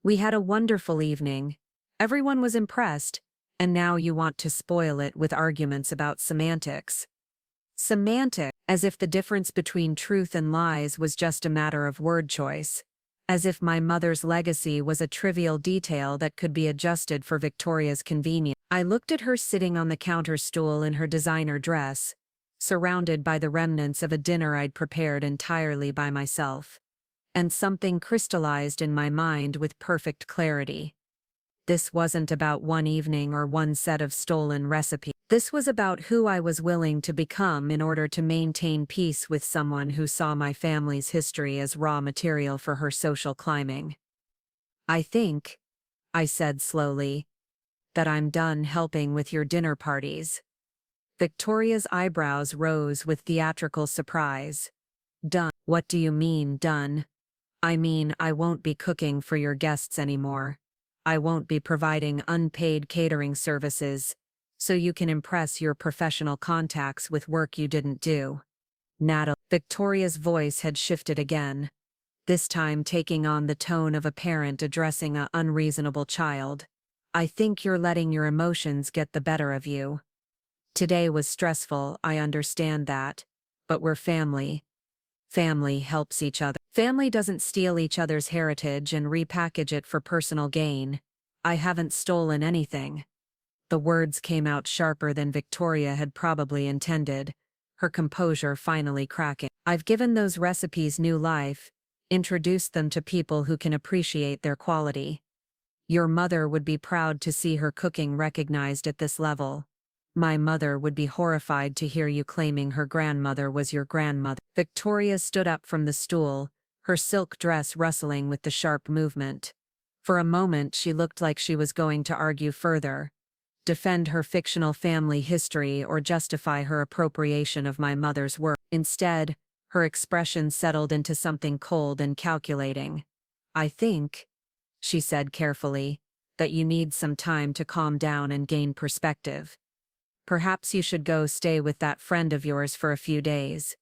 We had a wonderful evening. Everyone was impressed, and now you want to spoil it with arguments about semantics. Semantic, as if the difference between truth and lies was just a matter of word choice. As if my mother's legacy was a trivial detail that could be adjusted for Victoria's convenience. I looked at her sitting on the counter stool in her designer dress, surrounded by the remnants of a dinner I'd prepared entirely by myself. And something crystallized in my mind with perfect clarity. This wasn't about one evening or one set of stolen recipes. This was about who I was willing to become in order to maintain peace with someone who saw my family's history as raw material for her social climbing. I think, I said slowly, that I'm done helping with your dinner parties. Victoria's eyebrows rose with theatrical surprise. Done? What do you mean, done? I mean, I won't be cooking for your guests anymore. I won't be providing unpaid catering services, so you can impress your professional contacts with work you didn't do. Natalie. Victoria's voice had shifted again, this time taking on the tone of a parent addressing an unreasonable child. I think you're letting your emotions get the better of you. Today was stressful, I understand that, but we're family. Family helps each other. Family doesn't steal each other's heritage and repackage it for personal gain. I haven't stolen anything. The words came out sharper than Victoria had probably intended, her composure finally cracking. I've given those recipes new life, introduced them to people who can appreciate their quality. Your mother would be proud to see her cooking recognized at this level. My mother would be horrified to hear you claiming her grandmother was your grandmother. Victoria stood up from the stool, her silk dress rustling with the sharp movement. For a moment she looked like she was going to argue further, defend her fictional family history or justify her appropriation of my mother's work. Instead, her expression settled into something cold and calculating. I think, she said carefully, that you need some time to calm down and gain perspective. Perhaps you should go stay with that friend of yours for a few days.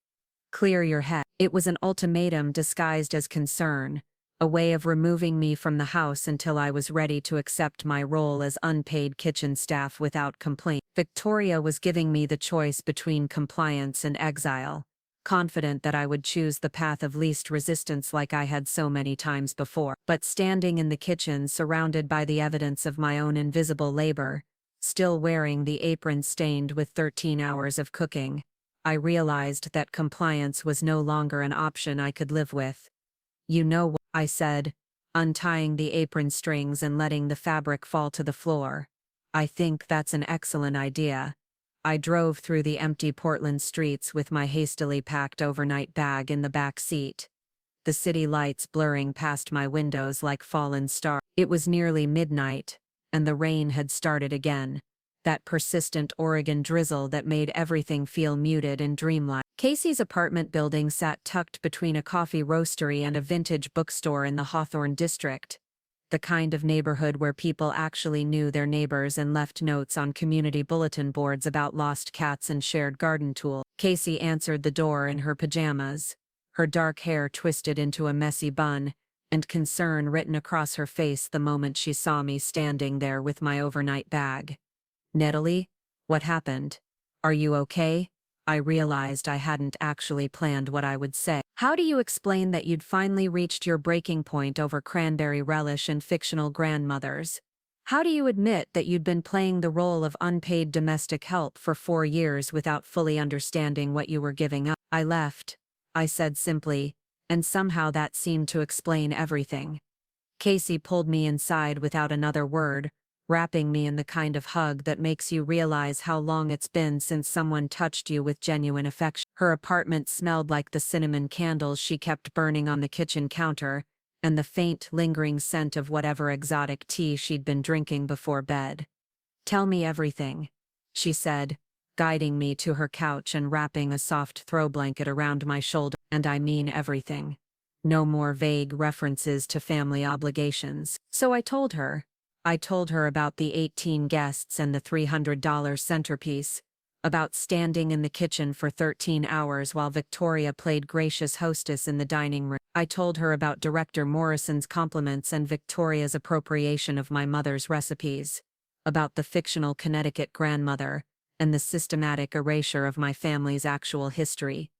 Clear your head. It was an ultimatum disguised as concern, a way of removing me from the house until I was ready to accept my role as unpaid kitchen staff without complaint. Victoria was giving me the choice between compliance and exile, confident that I would choose the path of least resistance like I had so many times before. But standing in the kitchen surrounded by the evidence of my own invisible labor, still wearing the apron stained with 13 hours of cooking, I realized that compliance was no longer an option I could live with. You know what, I said, untying the apron strings and letting the fabric fall to the floor. I think that's an excellent idea. I drove through the empty Portland streets with my hastily packed overnight bag in the back seat. the city lights blurring past my windows like fallen stars. It was nearly midnight, and the rain had started again. That persistent Oregon drizzle that made everything feel muted and dreamlike. Casey's apartment building sat tucked between a coffee roastery and a vintage bookstore in the Hawthorne district. The kind of neighborhood where people actually knew their neighbors and left notes on community bulletin boards about lost cats and shared garden tools. Casey answered the door in her pajamas, her dark hair twisted into a messy bun, and concern written across her face the moment she saw me standing there with my overnight bag. "Natalie, what happened? Are you okay?" I realized I hadn't actually planned what I would say. "How do you explain that you'd finally reached your breaking point over cranberry relish and fictional grandmothers? How do you admit that you'd been playing the role of unpaid domestic help for 4 years without fully understanding what you were giving up?" "I left," I said simply, and somehow that seemed to explain everything. Casey pulled me inside without another word, wrapping me in the kind of hug that makes you realize how long it's been since someone touched you with genuine affection. Her apartment smelled like the cinnamon candles she kept burning on the kitchen counter, and the faint, lingering scent of whatever exotic tea she'd been drinking before bed. "Tell me everything," she said, guiding me to her couch and wrapping a soft throw blanket around my shoulder. "And I mean everything. No more vague references to family obligations." So I told her. I told her about the 18 guests and the $300 centerpiece, about standing in the kitchen for 13 hours while Victoria played gracious hostess in the dining room. I told her about Director Morrison's compliments and Victoria's appropriation of my mother's recipes, about the fictional Connecticut grandmother, and the systematic erasure of my family's actual history.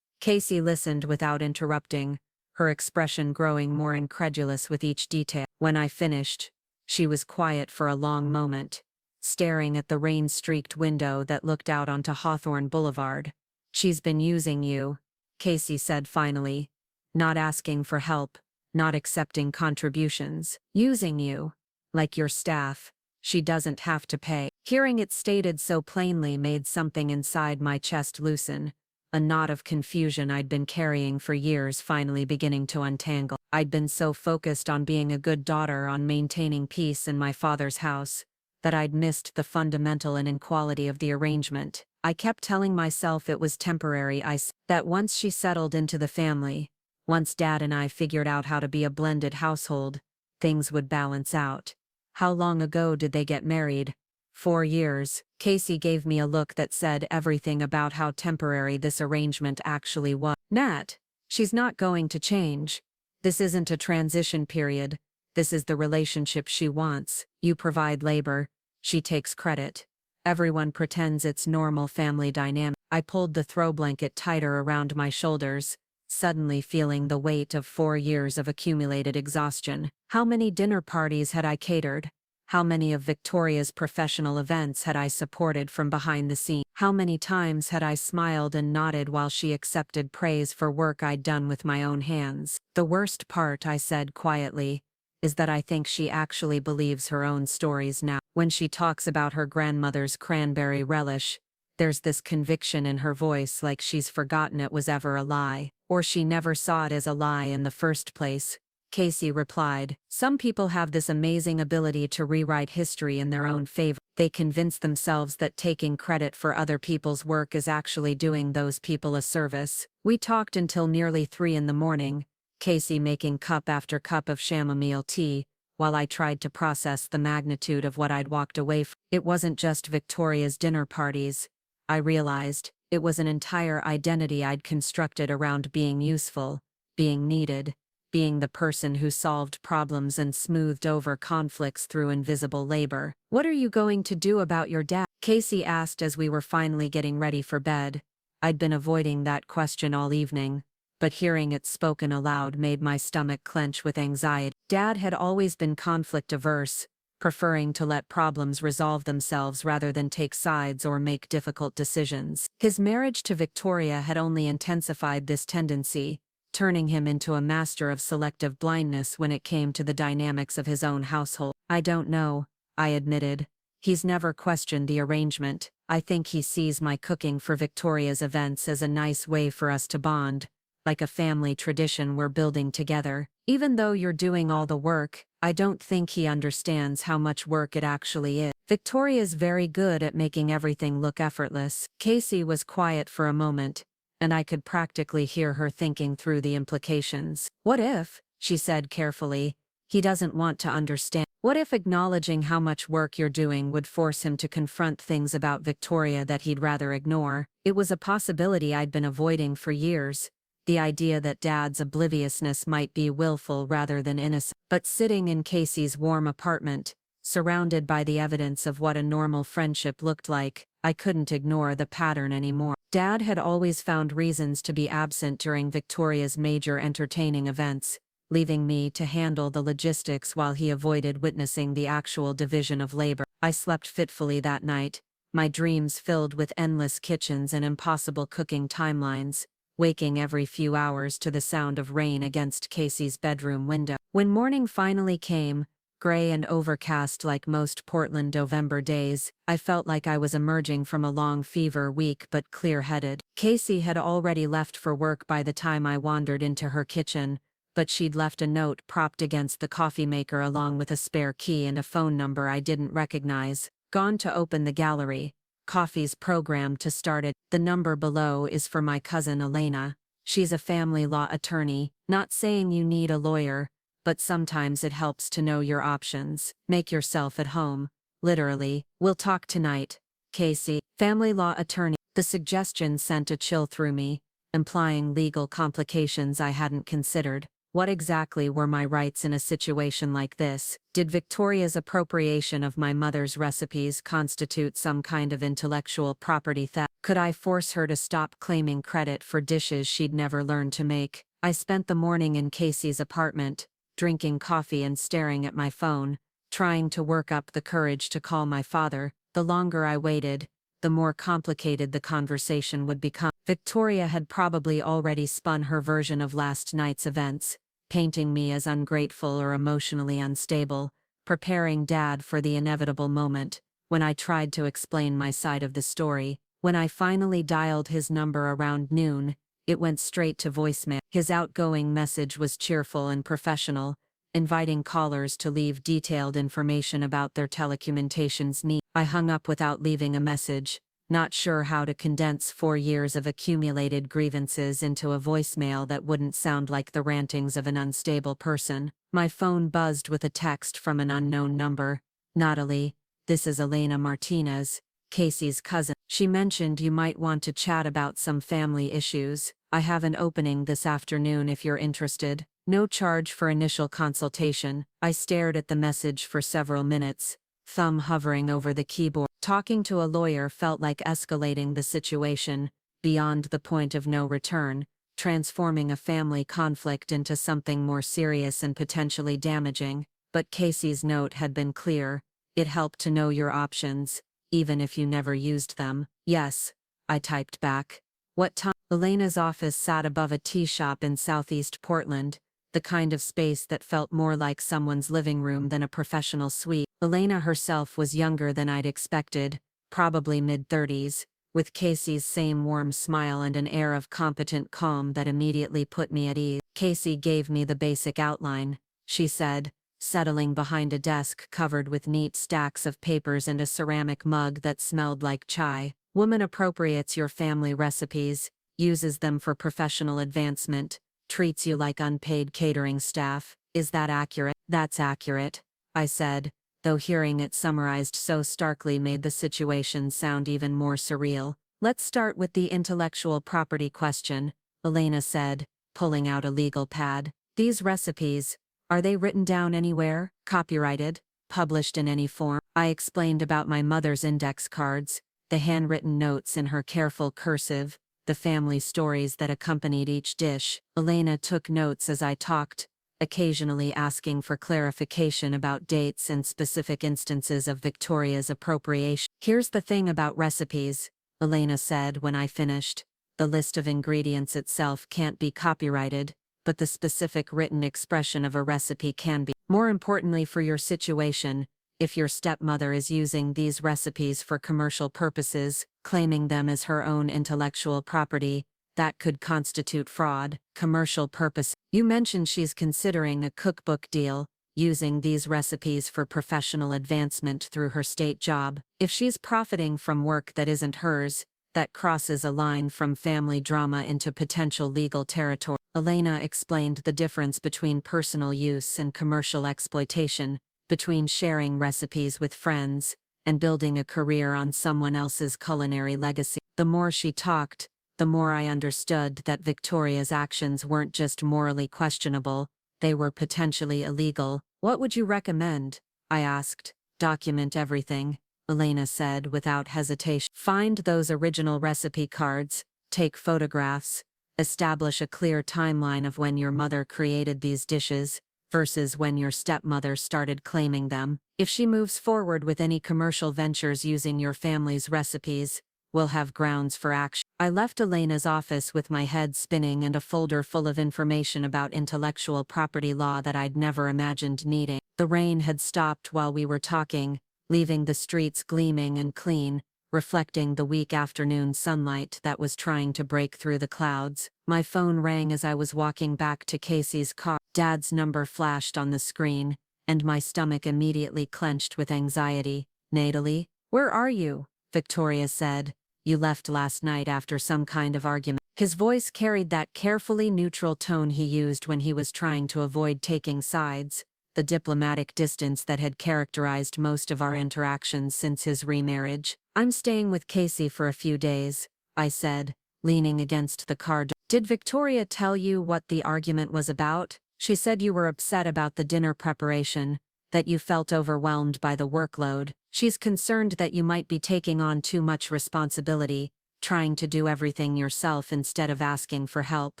Casey listened without interrupting, her expression growing more incredulous with each detail. When I finished, she was quiet for a long moment, staring at the rain-streaked window that looked out onto Hawthorne Boulevard. "She's been using you," Casey said finally. "Not asking for help, not accepting contributions. Using you. Like your staff. She doesn't have to pay." Hearing it stated so plainly made something inside my chest loosen, a knot of confusion I'd been carrying for years finally beginning to untangle. I'd been so focused on being a good daughter, on maintaining peace in my father's house, that I'd missed the fundamental inequality of the arrangement. I kept telling myself it was temporary, that once she settled into the family, once Dad and I figured out how to be a blended household, things would balance out. How long ago did they get married? 4 years. Casey gave me a look that said everything about how temporary this arrangement actually was. "Nat, she's not going to change. This isn't a transition period. This is the relationship she wants. You provide labor. She takes credit. Everyone pretends it's normal family dynamic." I pulled the throw blanket tighter around my shoulders, suddenly feeling the weight of 4 years of accumulated exhaustion. How many dinner parties had I catered? How many of Victoria's professional events had I supported from behind the scenes? How many times had I smiled and nodded while she accepted praise for work I'd done with my own hands? "The worst part," I said quietly, "is that I think she actually believes her own stories now. When she talks about her grandmother's cranberry relish, there's this conviction in her voice, like she's forgotten it was ever a lie, or she never saw it as a lie in the first place." Casey replied, "Some people have this amazing ability to rewrite history in their own favor. They convince themselves that taking credit for other people's work is actually doing those people a service." We talked until nearly 3 in the morning, Casey making cup after cup of chamomile tea, while I tried to process the magnitude of what I'd walked away from. It wasn't just Victoria's dinner parties. I realized it was an entire identity I'd constructed around being useful, being needed, being the person who solved problems and smoothed over conflicts through invisible labor. "What are you going to do about your dad?" Casey asked as we were finally getting ready for bed. I'd been avoiding that question all evening, but hearing it spoken aloud made my stomach clench with anxiety. Dad had always been conflict-averse, preferring to let problems resolve themselves rather than take sides or make difficult decisions. His marriage to Victoria had only intensified this tendency, turning him into a master of selective blindness when it came to the dynamics of his own household. "I don't know," I admitted. "He's never questioned the arrangement. I think he sees my cooking for Victoria's events as a nice way for us to bond, like a family tradition we're building together. Even though you're doing all the work, I don't think he understands how much work it actually is. Victoria's very good at making everything look effortless. Casey was quiet for a moment, and I could practically hear her thinking through the implications. What if, she said carefully, he doesn't want to understand? What if acknowledging how much work you're doing would force him to confront things about Victoria that he'd rather ignore? It was a possibility I'd been avoiding for years. The idea that Dad's obliviousness might be willful rather than innocent. But sitting in Casey's warm apartment, surrounded by the evidence of what a normal friendship looked like, I couldn't ignore the pattern anymore. Dad had always found reasons to be absent during Victoria's major entertaining events, leaving me to handle the logistics while he avoided witnessing the actual division of labor. I slept fitfully that night, my dreams filled with endless kitchens and impossible cooking timelines, waking every few hours to the sound of rain against Casey's bedroom window. When morning finally came, gray and overcast like most Portland November days, I felt like I was emerging from a long fever week but clear-headed. Casey had already left for work by the time I wandered into her kitchen, but she'd left a note propped against the coffee maker along with a spare key and a phone number I didn't recognize. Gone to open the gallery. Coffee's programmed to start it. The number below is for my cousin Elena. She's a family law attorney. Not saying you need a lawyer, but sometimes it helps to know your options. Make yourself at home. Literally. We'll talk tonight. Casey. Family law attorney. The suggestion sent a chill through me, implying legal complications I hadn't considered. What exactly were my rights in a situation like this? Did Victoria's appropriation of my mother's recipes constitute some kind of intellectual property theft? Could I force her to stop claiming credit for dishes she'd never learned to make? I spent the morning in Casey's apartment, drinking coffee and staring at my phone, trying to work up the courage to call my father. The longer I waited, the more complicated the conversation would become. Victoria had probably already spun her version of last night's events, painting me as ungrateful or emotionally unstable, preparing Dad for the inevitable moment, when I tried to explain my side of the story. When I finally dialed his number around noon, it went straight to voicemail. His outgoing message was cheerful and professional, inviting callers to leave detailed information about their telecommunications needs. I hung up without leaving a message, not sure how to condense 4 years of accumulated grievances into a voicemail that wouldn't sound like the rantings of an unstable person. My phone buzzed with a text from an unknown number. Natalie, this is Elena Martinez, Casey's cousin. She mentioned you might want to chat about some family issues. I have an opening this afternoon if you're interested. No charge for initial consultation. I stared at the message for several minutes, thumb hovering over the keyboard. Talking to a lawyer felt like escalating the situation, beyond the point of no return, transforming a family conflict into something more serious and potentially damaging. But Casey's note had been clear. It helped to know your options, even if you never used them. Yes, I typed back. What time? Elena's office sat above a tea shop in southeast Portland, the kind of space that felt more like someone's living room than a professional suite. Elena herself was younger than I'd expected, probably mid-30s, with Casey's same warm smile and an air of competent calm that immediately put me at ease. Casey gave me the basic outline, she said, settling behind a desk covered with neat stacks of papers and a ceramic mug that smelled like chai. Woman appropriates your family recipes, uses them for professional advancement, treats you like unpaid catering staff. Is that accurate? That's accurate, I said, though hearing it summarized so starkly made the situation sound even more surreal. Let's start with the intellectual property question, Elena said, pulling out a legal pad. These recipes, are they written down anywhere? Copyrighted? Published in any form? I explained about my mother's index cards, the handwritten notes in her careful cursive, the family stories that accompanied each dish. Elena took notes as I talked, occasionally asking for clarification about dates and specific instances of Victoria's appropriation. Here's the thing about recipes, Elena said when I finished. The list of ingredients itself can't be copyrighted, but the specific written expression of a recipe can be. More importantly for your situation, if your stepmother is using these recipes for commercial purposes, claiming them as her own intellectual property, that could constitute fraud, commercial purpose. You mentioned she's considering a cookbook deal, using these recipes for professional advancement through her state job. If she's profiting from work that isn't hers, that crosses a line from family drama into potential legal territory. Elena explained the difference between personal use and commercial exploitation, between sharing recipes with friends and building a career on someone else's culinary legacy. The more she talked, the more I understood that Victoria's actions weren't just morally questionable, they were potentially illegal. What would you recommend? I asked. Document everything, Elena said without hesitation. Find those original recipe cards, take photographs, establish a clear timeline of when your mother created these dishes versus when your stepmother started claiming them. If she moves forward with any commercial ventures using your family's recipes, we'll have grounds for action. I left Elena's office with my head spinning and a folder full of information about intellectual property law that I'd never imagined needing. The rain had stopped while we were talking, leaving the streets gleaming and clean, reflecting the weak afternoon sunlight that was trying to break through the clouds. My phone rang as I was walking back to Casey's car. Dad's number flashed on the screen, and my stomach immediately clenched with anxiety. Natalie, where are you? Victoria said. You left last night after some kind of argument. His voice carried that carefully neutral tone he used when he was trying to avoid taking sides, the diplomatic distance that had characterized most of our interactions since his remarriage. I'm staying with Casey for a few days, I said, leaning against the car door. Did Victoria tell you what the argument was about? She said you were upset about the dinner preparation, that you felt overwhelmed by the workload. She's concerned that you might be taking on too much responsibility, trying to do everything yourself instead of asking for help.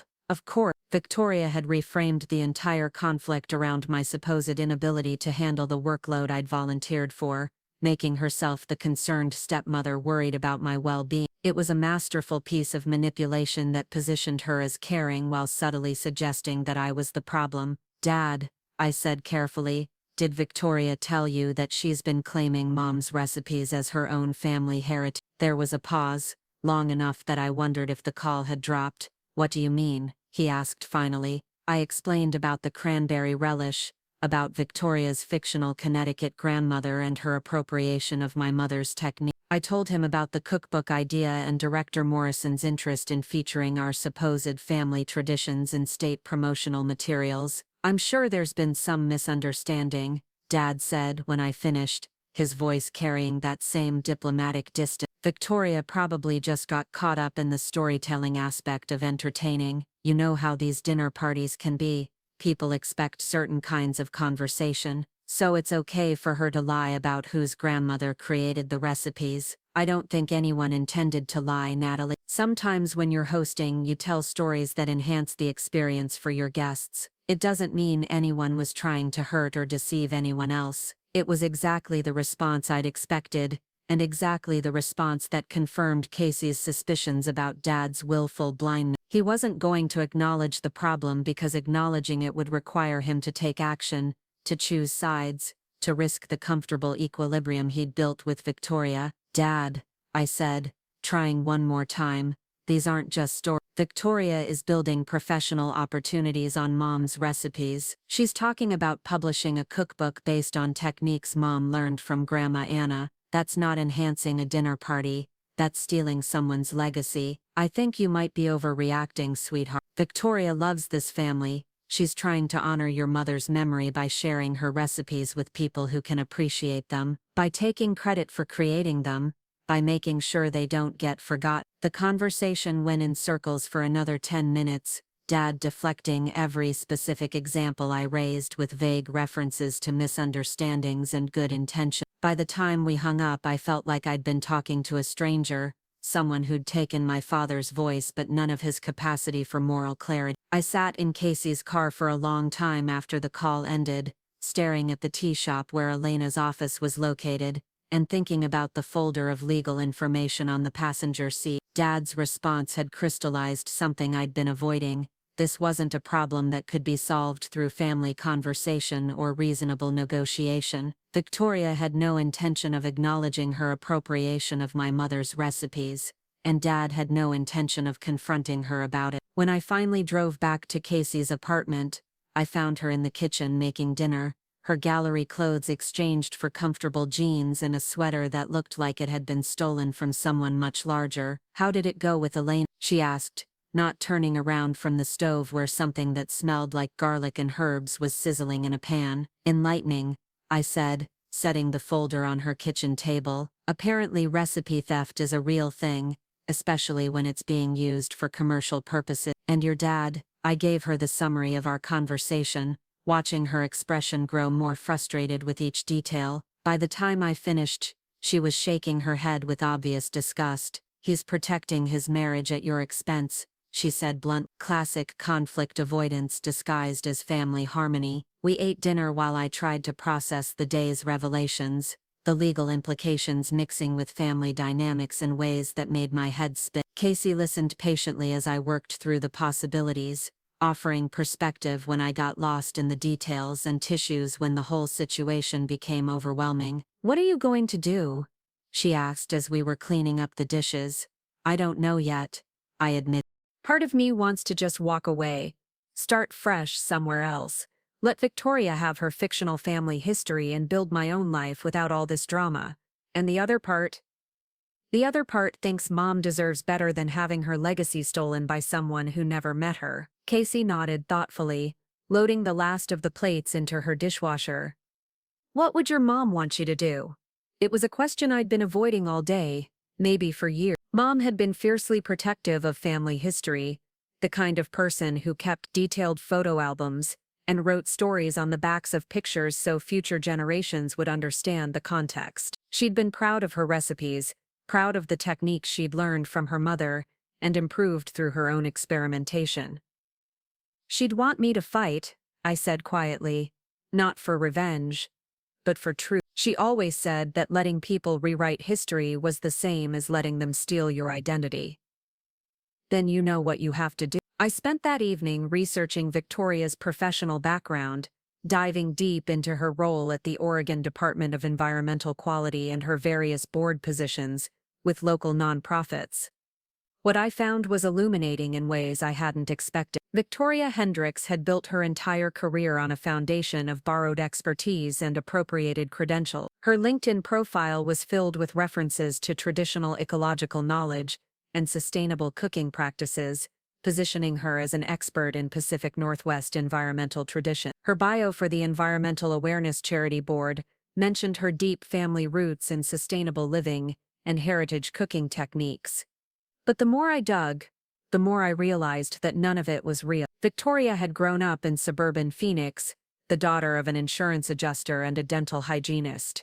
Of course, Victoria had reframed the entire conflict around my supposed inability to handle the workload I'd volunteered for, making herself the concerned stepmother worried about my well-being. It was a masterful piece of manipulation that positioned her as caring while subtly suggesting that I was the problem. Dad, I said carefully, did Victoria tell you that she's been claiming Mom's recipes as her own family heritage? There was a pause, long enough that I wondered if the call had dropped. What do you mean? He asked finally. I explained about the cranberry relish, about Victoria's fictional Connecticut grandmother and her appropriation of my mother's technique. I told him about the cookbook idea and Director Morrison's interest in featuring our supposed family traditions in state promotional materials. I'm sure there's been some misunderstanding, Dad said when I finished, his voice carrying that same diplomatic distance. Victoria probably just got caught up in the storytelling aspect of entertaining. You know how these dinner parties can be. People expect certain kinds of conversation, so it's okay for her to lie about whose grandmother created the recipes. I don't think anyone intended to lie, Natalie. Sometimes when you're hosting, you tell stories that enhance the experience for your guests. It doesn't mean anyone was trying to hurt or deceive anyone else. It was exactly the response I'd expected, and exactly the response that confirmed Casey's suspicions about Dad's willful blindness. He wasn't going to acknowledge the problem because acknowledging it would require him to take action, to choose sides, to risk the comfortable equilibrium he'd built with Victoria. Dad, I said, trying one more time, these aren't just stories. Victoria is building professional opportunities on Mom's recipes. She's talking about publishing a cookbook based on techniques Mom learned from Grandma Anna. That's not enhancing a dinner party. That's stealing someone's legacy. I think you might be overreacting, sweetheart. Victoria loves this family. She's trying to honor your mother's memory by sharing her recipes with people who can appreciate them, by taking credit for creating them, by making sure they don't get forgotten. The conversation went in circles for another 10 minutes, Dad deflecting every specific example I raised with vague references to misunderstandings and good intention. By the time we hung up, I felt like I'd been talking to a stranger, someone who'd taken my father's voice but none of his capacity for moral clarity. I sat in Casey's car for a long time after the call ended, staring at the tea shop where Elena's office was located, and thinking about the folder of legal information on the passenger seat. Dad's response had crystallized something I'd been avoiding. This wasn't a problem that could be solved through family conversation or reasonable negotiation. Victoria had no intention of acknowledging her appropriation of my mother's recipes, and Dad had no intention of confronting her about it. When I finally drove back to Casey's apartment, I found her in the kitchen making dinner, her gallery clothes exchanged for comfortable jeans and a sweater that looked like it had been stolen from someone much larger. "How did it go with Elaine?" she asked, not turning around from the stove where something that smelled like garlic and herbs was sizzling in a pan. "Enlightening," I said, setting the folder on her kitchen table. "Apparently recipe theft is a real thing, especially when it's being used for commercial purposes." "And your dad?" I gave her the summary of our conversation, watching her expression grow more frustrated with each detail. By the time I finished, she was shaking her head with obvious disgust. "He's protecting his marriage at your expense," she said blunt. Classic conflict avoidance disguised as family harmony. We ate dinner while I tried to process the day's revelations, the legal implications mixing with family dynamics in ways that made my head spin. Casey listened patiently as I worked through the possibilities, offering perspective when I got lost in the details and tissues when the whole situation became overwhelming. "What are you going to do?" she asked as we were cleaning up the dishes. "I don't know yet," I admit. Part of me wants to just walk away, start fresh somewhere else, let Victoria have her fictional family history and build my own life without all this drama. And the other part thinks Mom deserves better than having her legacy stolen by someone who never met her. Casey nodded thoughtfully, loading the last of the plates into her dishwasher. "What would your mom want you to do?" It was a question I'd been avoiding all day, maybe for years. Mom had been fiercely protective of family history, the kind of person who kept detailed photo albums and wrote stories on the backs of pictures so future generations would understand the context. She'd been proud of her recipes, proud of the techniques she'd learned from her mother and improved through her own experimentation. "She'd want me to fight," I said quietly, "not for revenge, but for truth. She always said that letting people rewrite history was the same as letting them steal your identity. Then you know what you have to do." I spent that evening researching Victoria's professional background, diving deep into her role at the Oregon Department of Environmental Quality and her various board positions with local nonprofits. What I found was illuminating in ways I hadn't expected. Victoria Hendricks had built her entire career on a foundation of borrowed expertise and appropriated credentials. Her LinkedIn profile was filled with references to traditional ecological knowledge and sustainable cooking practices, positioning her as an expert in Pacific Northwest environmental tradition. Her bio for the Environmental Awareness Charity Board mentioned her deep family roots in sustainable living and heritage cooking techniques. But the more I dug, the more I realized that none of it was real. Victoria had grown up in suburban Phoenix, the daughter of an insurance adjuster and a dental hygienist.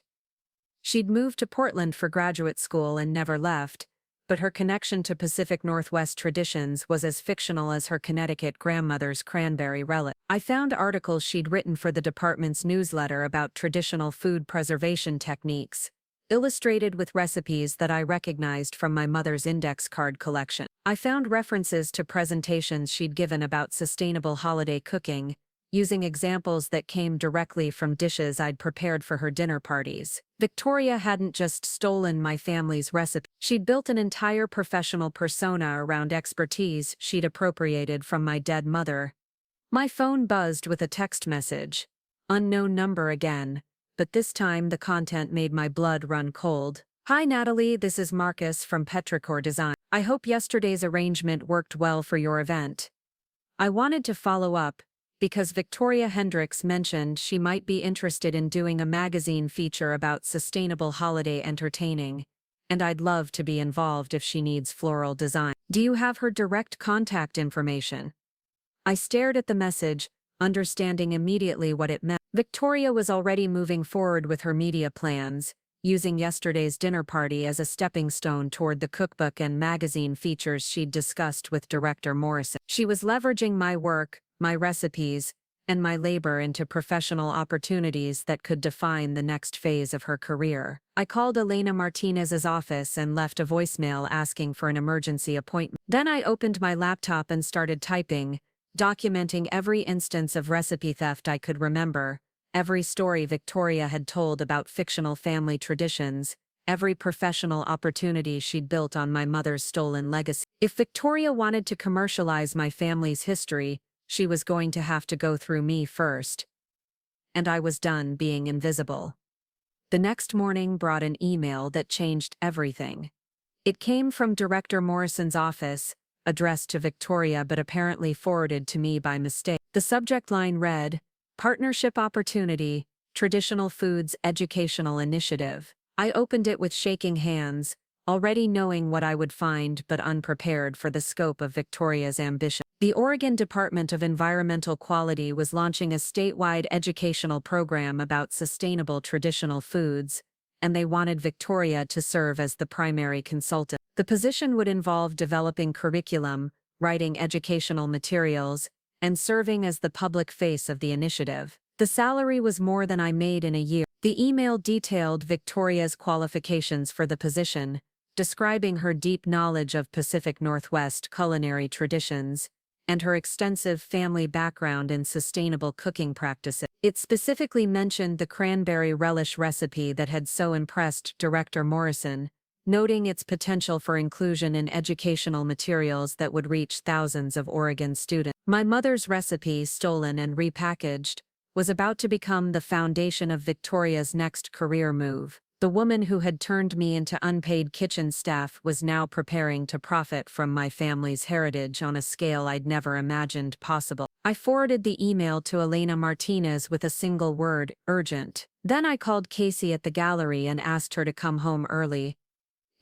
She'd moved to Portland for graduate school and never left, but her connection to Pacific Northwest traditions was as fictional as her Connecticut grandmother's cranberry relish. I found articles she'd written for the department's newsletter about traditional food preservation techniques, illustrated with recipes that I recognized from my mother's index card collection. I found references to presentations she'd given about sustainable holiday cooking, using examples that came directly from dishes I'd prepared for her dinner parties. Victoria hadn't just stolen my family's recipe. She'd built an entire professional persona around expertise she'd appropriated from my dead mother. My phone buzzed with a text message. Unknown number again. But this time the content made my blood run cold. "Hi Natalie, this is Marcus from Petrichor Design. I hope yesterday's arrangement worked well for your event. I wanted to follow up, because Victoria Hendricks mentioned she might be interested in doing a magazine feature about sustainable holiday entertaining, and I'd love to be involved if she needs floral design. Do you have her direct contact information?" I stared at the message, understanding immediately what it meant. Victoria was already moving forward with her media plans, using yesterday's dinner party as a stepping stone toward the cookbook and magazine features she'd discussed with director Morrison. She was leveraging my work, my recipes, and my labor into professional opportunities that could define the next phase of her career. I called Elena Martinez's office and left a voicemail asking for an emergency appointment. Then I opened my laptop and started typing, documenting every instance of recipe theft I could remember, every story Victoria had told about fictional family traditions, every professional opportunity she'd built on my mother's stolen legacy. If Victoria wanted to commercialize my family's history, she was going to have to go through me first. And I was done being invisible. The next morning brought an email that changed everything. It came from Director Morrison's office, addressed to Victoria but apparently forwarded to me by mistake. The subject line read, "Partnership Opportunity, Traditional Foods Educational Initiative." I opened it with shaking hands, already knowing what I would find but unprepared for the scope of Victoria's ambition. The Oregon Department of Environmental Quality was launching a statewide educational program about sustainable traditional foods, and they wanted Victoria to serve as the primary consultant. The position would involve developing curriculum, writing educational materials, and serving as the public face of the initiative. The salary was more than I made in a year. The email detailed Victoria's qualifications for the position, describing her deep knowledge of Pacific Northwest culinary traditions, and her extensive family background in sustainable cooking practices. It specifically mentioned the cranberry relish recipe that had so impressed Director Morrison, noting its potential for inclusion in educational materials that would reach thousands of Oregon students. My mother's recipe, stolen and repackaged, was about to become the foundation of Victoria's next career move. The woman who had turned me into unpaid kitchen staff was now preparing to profit from my family's heritage on a scale I'd never imagined possible. I forwarded the email to Elena Martinez with a single word, urgent. Then I called Casey at the gallery and asked her to come home early.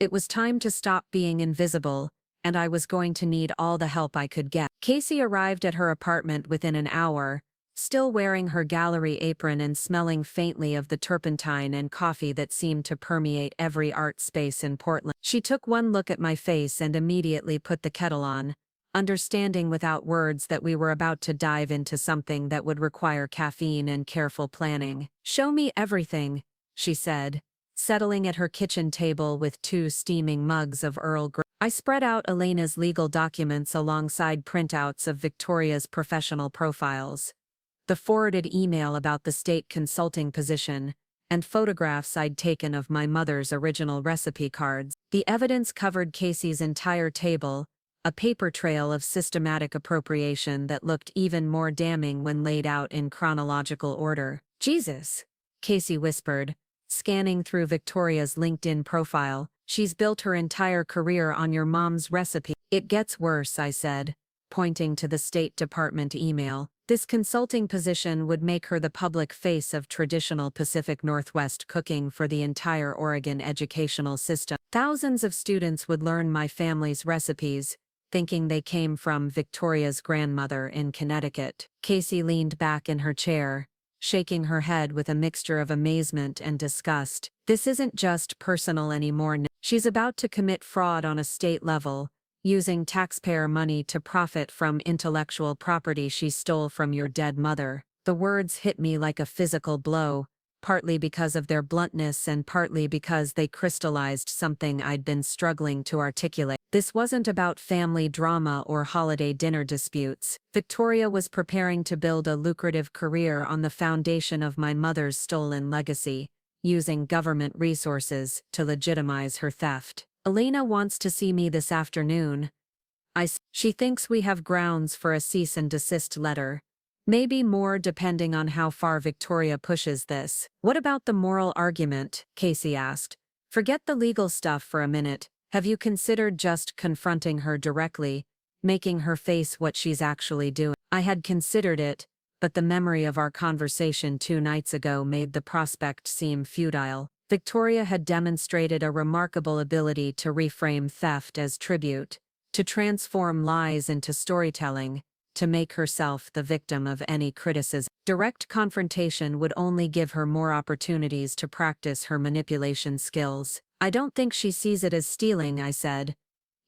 It was time to stop being invisible, and I was going to need all the help I could get. Casey arrived at her apartment within an hour, still wearing her gallery apron and smelling faintly of the turpentine and coffee that seemed to permeate every art space in Portland. She took one look at my face and immediately put the kettle on, understanding without words that we were about to dive into something that would require caffeine and careful planning. "Show me everything," she said, settling at her kitchen table with 2 steaming mugs of Earl Grey. I spread out Elena's legal documents alongside printouts of Victoria's professional profiles, the forwarded email about the state consulting position, and photographs I'd taken of my mother's original recipe cards. The evidence covered Casey's entire table, a paper trail of systematic appropriation that looked even more damning when laid out in chronological order. "Jesus," Casey whispered, scanning through Victoria's LinkedIn profile. "She's built her entire career on your mom's recipe." "It gets worse," I said, pointing to the State Department email. "This consulting position would make her the public face of traditional Pacific Northwest cooking for the entire Oregon educational system. Thousands of students would learn my family's recipes, thinking they came from Victoria's grandmother in Connecticut." Casey leaned back in her chair, shaking her head with a mixture of amazement and disgust. "This isn't just personal anymore. She's about to commit fraud on a state level, using taxpayer money to profit from intellectual property she stole from your dead mother." The words hit me like a physical blow, partly because of their bluntness and partly because they crystallized something I'd been struggling to articulate. This wasn't about family drama or holiday dinner disputes. Victoria was preparing to build a lucrative career on the foundation of my mother's stolen legacy, using government resources to legitimize her theft. "Elena wants to see me this afternoon. She thinks we have grounds for a cease and desist letter. Maybe more depending on how far Victoria pushes this." "What about the moral argument?" Casey asked. "Forget the legal stuff for a minute. Have you considered just confronting her directly, making her face what she's actually doing?" I had considered it, but the memory of our conversation 2 nights ago made the prospect seem futile. Victoria had demonstrated a remarkable ability to reframe theft as tribute, to transform lies into storytelling, to make herself the victim of any criticism. Direct confrontation would only give her more opportunities to practice her manipulation skills. "I don't think she sees it as stealing," I said.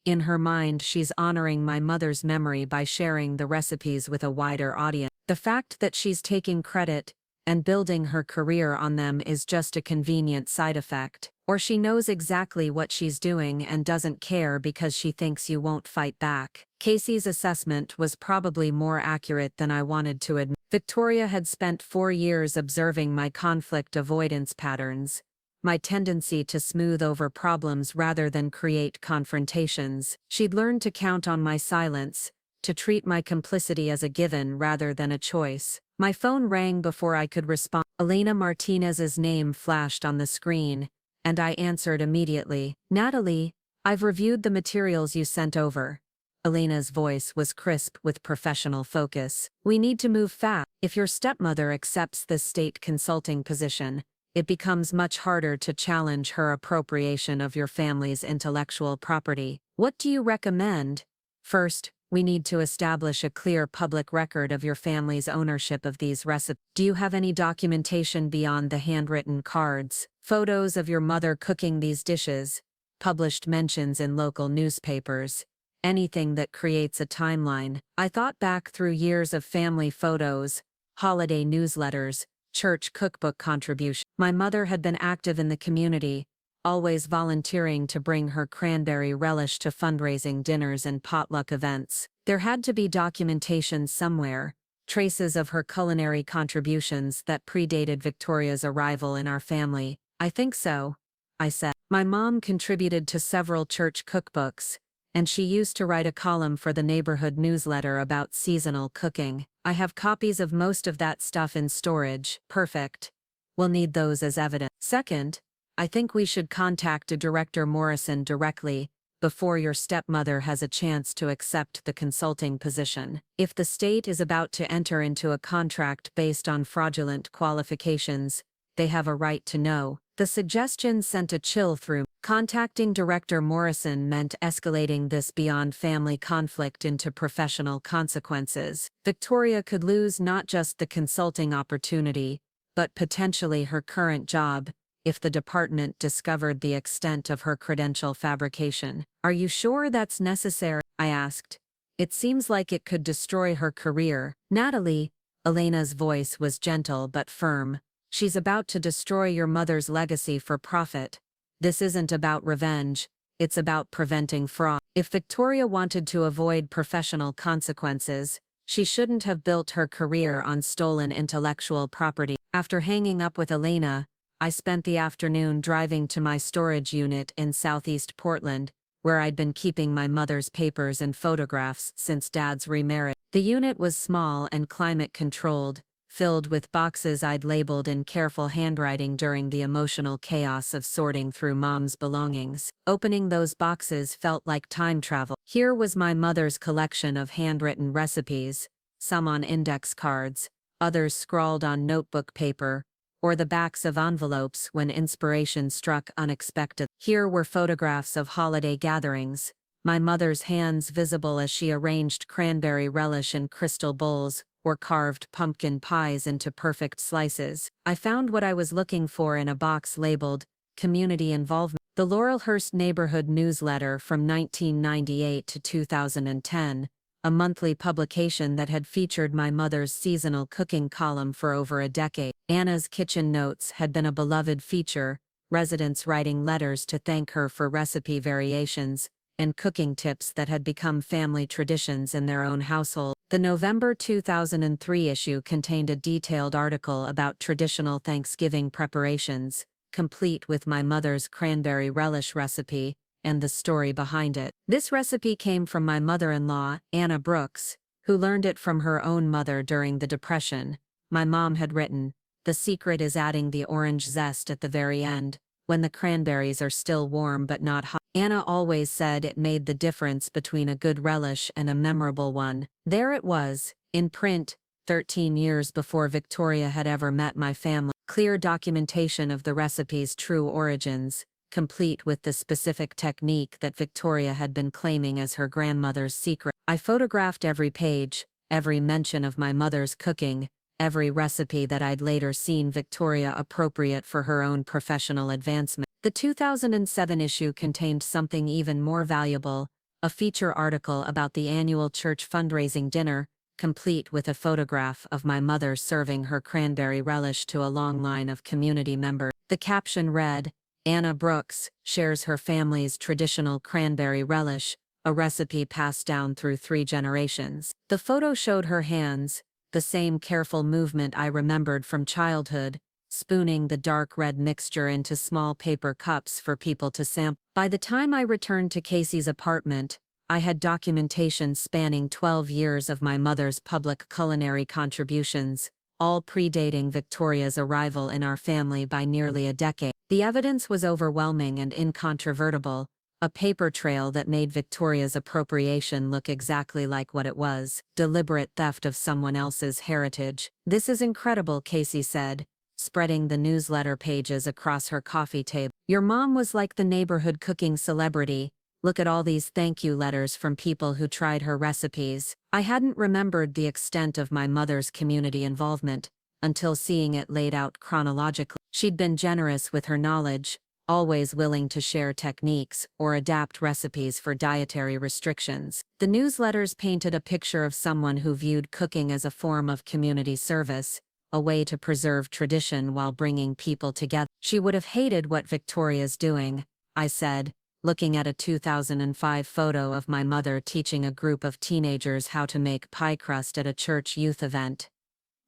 "In her mind, she's honoring my mother's memory by sharing the recipes with a wider audience. The fact that she's taking credit and building her career on them is just a convenient side effect. Or she knows exactly what she's doing and doesn't care because she thinks you won't fight back." Casey's assessment was probably more accurate than I wanted to admit. Victoria had spent 4 years observing my conflict avoidance patterns, my tendency to smooth over problems rather than create confrontations. She'd learned to count on my silence, to treat my complicity as a given rather than a choice. My phone rang before I could respond. Elena Martinez's name flashed on the screen, and I answered immediately. Natalie, I've reviewed the materials you sent over. Elena's voice was crisp with professional focus. We need to move fast. If your stepmother accepts this state consulting position, it becomes much harder to challenge her appropriation of your family's intellectual property. What do you recommend? First, we need to establish a clear public record of your family's ownership of these recipes. Do you have any documentation beyond the handwritten cards, photos of your mother cooking these dishes, published mentions in local newspapers, anything that creates a timeline? I thought back through years of family photos, holiday newsletters, church cookbook contributions. My mother had been active in the community, always volunteering to bring her cranberry relish to fundraising dinners and potluck events. There had to be documentation somewhere, traces of her culinary contributions that predated Victoria's arrival in our family. I think so, I said. My mom contributed to several church cookbooks, and she used to write a column for the neighborhood newsletter about seasonal cooking. I have copies of most of that stuff in storage. Perfect. We'll need those as evidence. Second, I think we should contact Director Morrison directly, before your stepmother has a chance to accept the consulting position. If the state is about to enter into a contract based on fraudulent qualifications, they have a right to know. The suggestion sent a chill through me. Contacting Director Morrison meant escalating this beyond family conflict into professional consequences. Victoria could lose not just the consulting opportunity, but potentially her current job, if the department discovered the extent of her credential fabrication. Are you sure that's necessary? I asked. It seems like it could destroy her career. Natalie, Elena's voice was gentle but firm. She's about to destroy your mother's legacy for profit. This isn't about revenge, it's about preventing fraud. If Victoria wanted to avoid professional consequences, she shouldn't have built her career on stolen intellectual property. After hanging up with Elena, I spent the afternoon driving to my storage unit in southeast Portland, where I'd been keeping my mother's papers and photographs since Dad's remarriage. The unit was small and climate-controlled, filled with boxes I'd labeled in careful handwriting during the emotional chaos of sorting through Mom's belongings. Opening those boxes felt like time travel. Here was my mother's collection of handwritten recipes, some on index cards, others scrawled on notebook paper, or the backs of envelopes when inspiration struck unexpectedly. Here were photographs of holiday gatherings, my mother's hands visible as she arranged cranberry relish in crystal bowls, or carved pumpkin pies into perfect slices. I found what I was looking for in a box labeled, Community Involvement. The Laurelhurst Neighborhood Newsletter from 1998 to 2010, a monthly publication that had featured my mother's seasonal cooking column for over a decade. Anna's Kitchen Notes had been a beloved feature, residents writing letters to thank her for recipe variations and cooking tips that had become family traditions in their own household. The November 2003 issue contained a detailed article about traditional Thanksgiving preparations, complete with my mother's cranberry relish recipe and the story behind it. This recipe came from my mother-in-law, Anna Brooks, who learned it from her own mother during the Depression. My mom had written, "The secret is adding the orange zest at the very end, when the cranberries are still warm but not hot." Anna always said it made the difference between a good relish and a memorable one. There it was, in print, 13 years before Victoria had ever met my family. Clear documentation of the recipe's true origins, complete with the specific technique that Victoria had been claiming as her grandmother's secret. I photographed every page, every mention of my mother's cooking, every recipe that I'd later seen Victoria appropriate for her own professional advancement. The 2007 issue contained something even more valuable, a feature article about the annual church fundraising dinner, complete with a photograph of my mother serving her cranberry relish to a long line of community members. The caption read, "Anna Brooks shares her family's traditional cranberry relish, a recipe passed down through 3 generations." The photo showed her hands, the same careful movement I remembered from childhood, spooning the dark red mixture into small paper cups for people to sample. By the time I returned to Casey's apartment, I had documentation spanning 12 years of my mother's public culinary contributions, all predating Victoria's arrival in our family by nearly a decade. The evidence was overwhelming and incontrovertible, a paper trail that made Victoria's appropriation look exactly like what it was: deliberate theft of someone else's heritage. "This is incredible," Casey said, spreading the newsletter pages across her coffee table. "Your mom was like the neighborhood cooking celebrity. Look at all these thank you letters from people who tried her recipes." I hadn't remembered the extent of my mother's community involvement until seeing it laid out chronologically. She'd been generous with her knowledge, always willing to share techniques or adapt recipes for dietary restrictions. The newsletters painted a picture of someone who viewed cooking as a form of community service, a way to preserve tradition while bringing people together. "She would have hated what Victoria's doing," I said, looking at a 2005 photo of my mother teaching a group of teenagers how to make pie crust at a church youth event.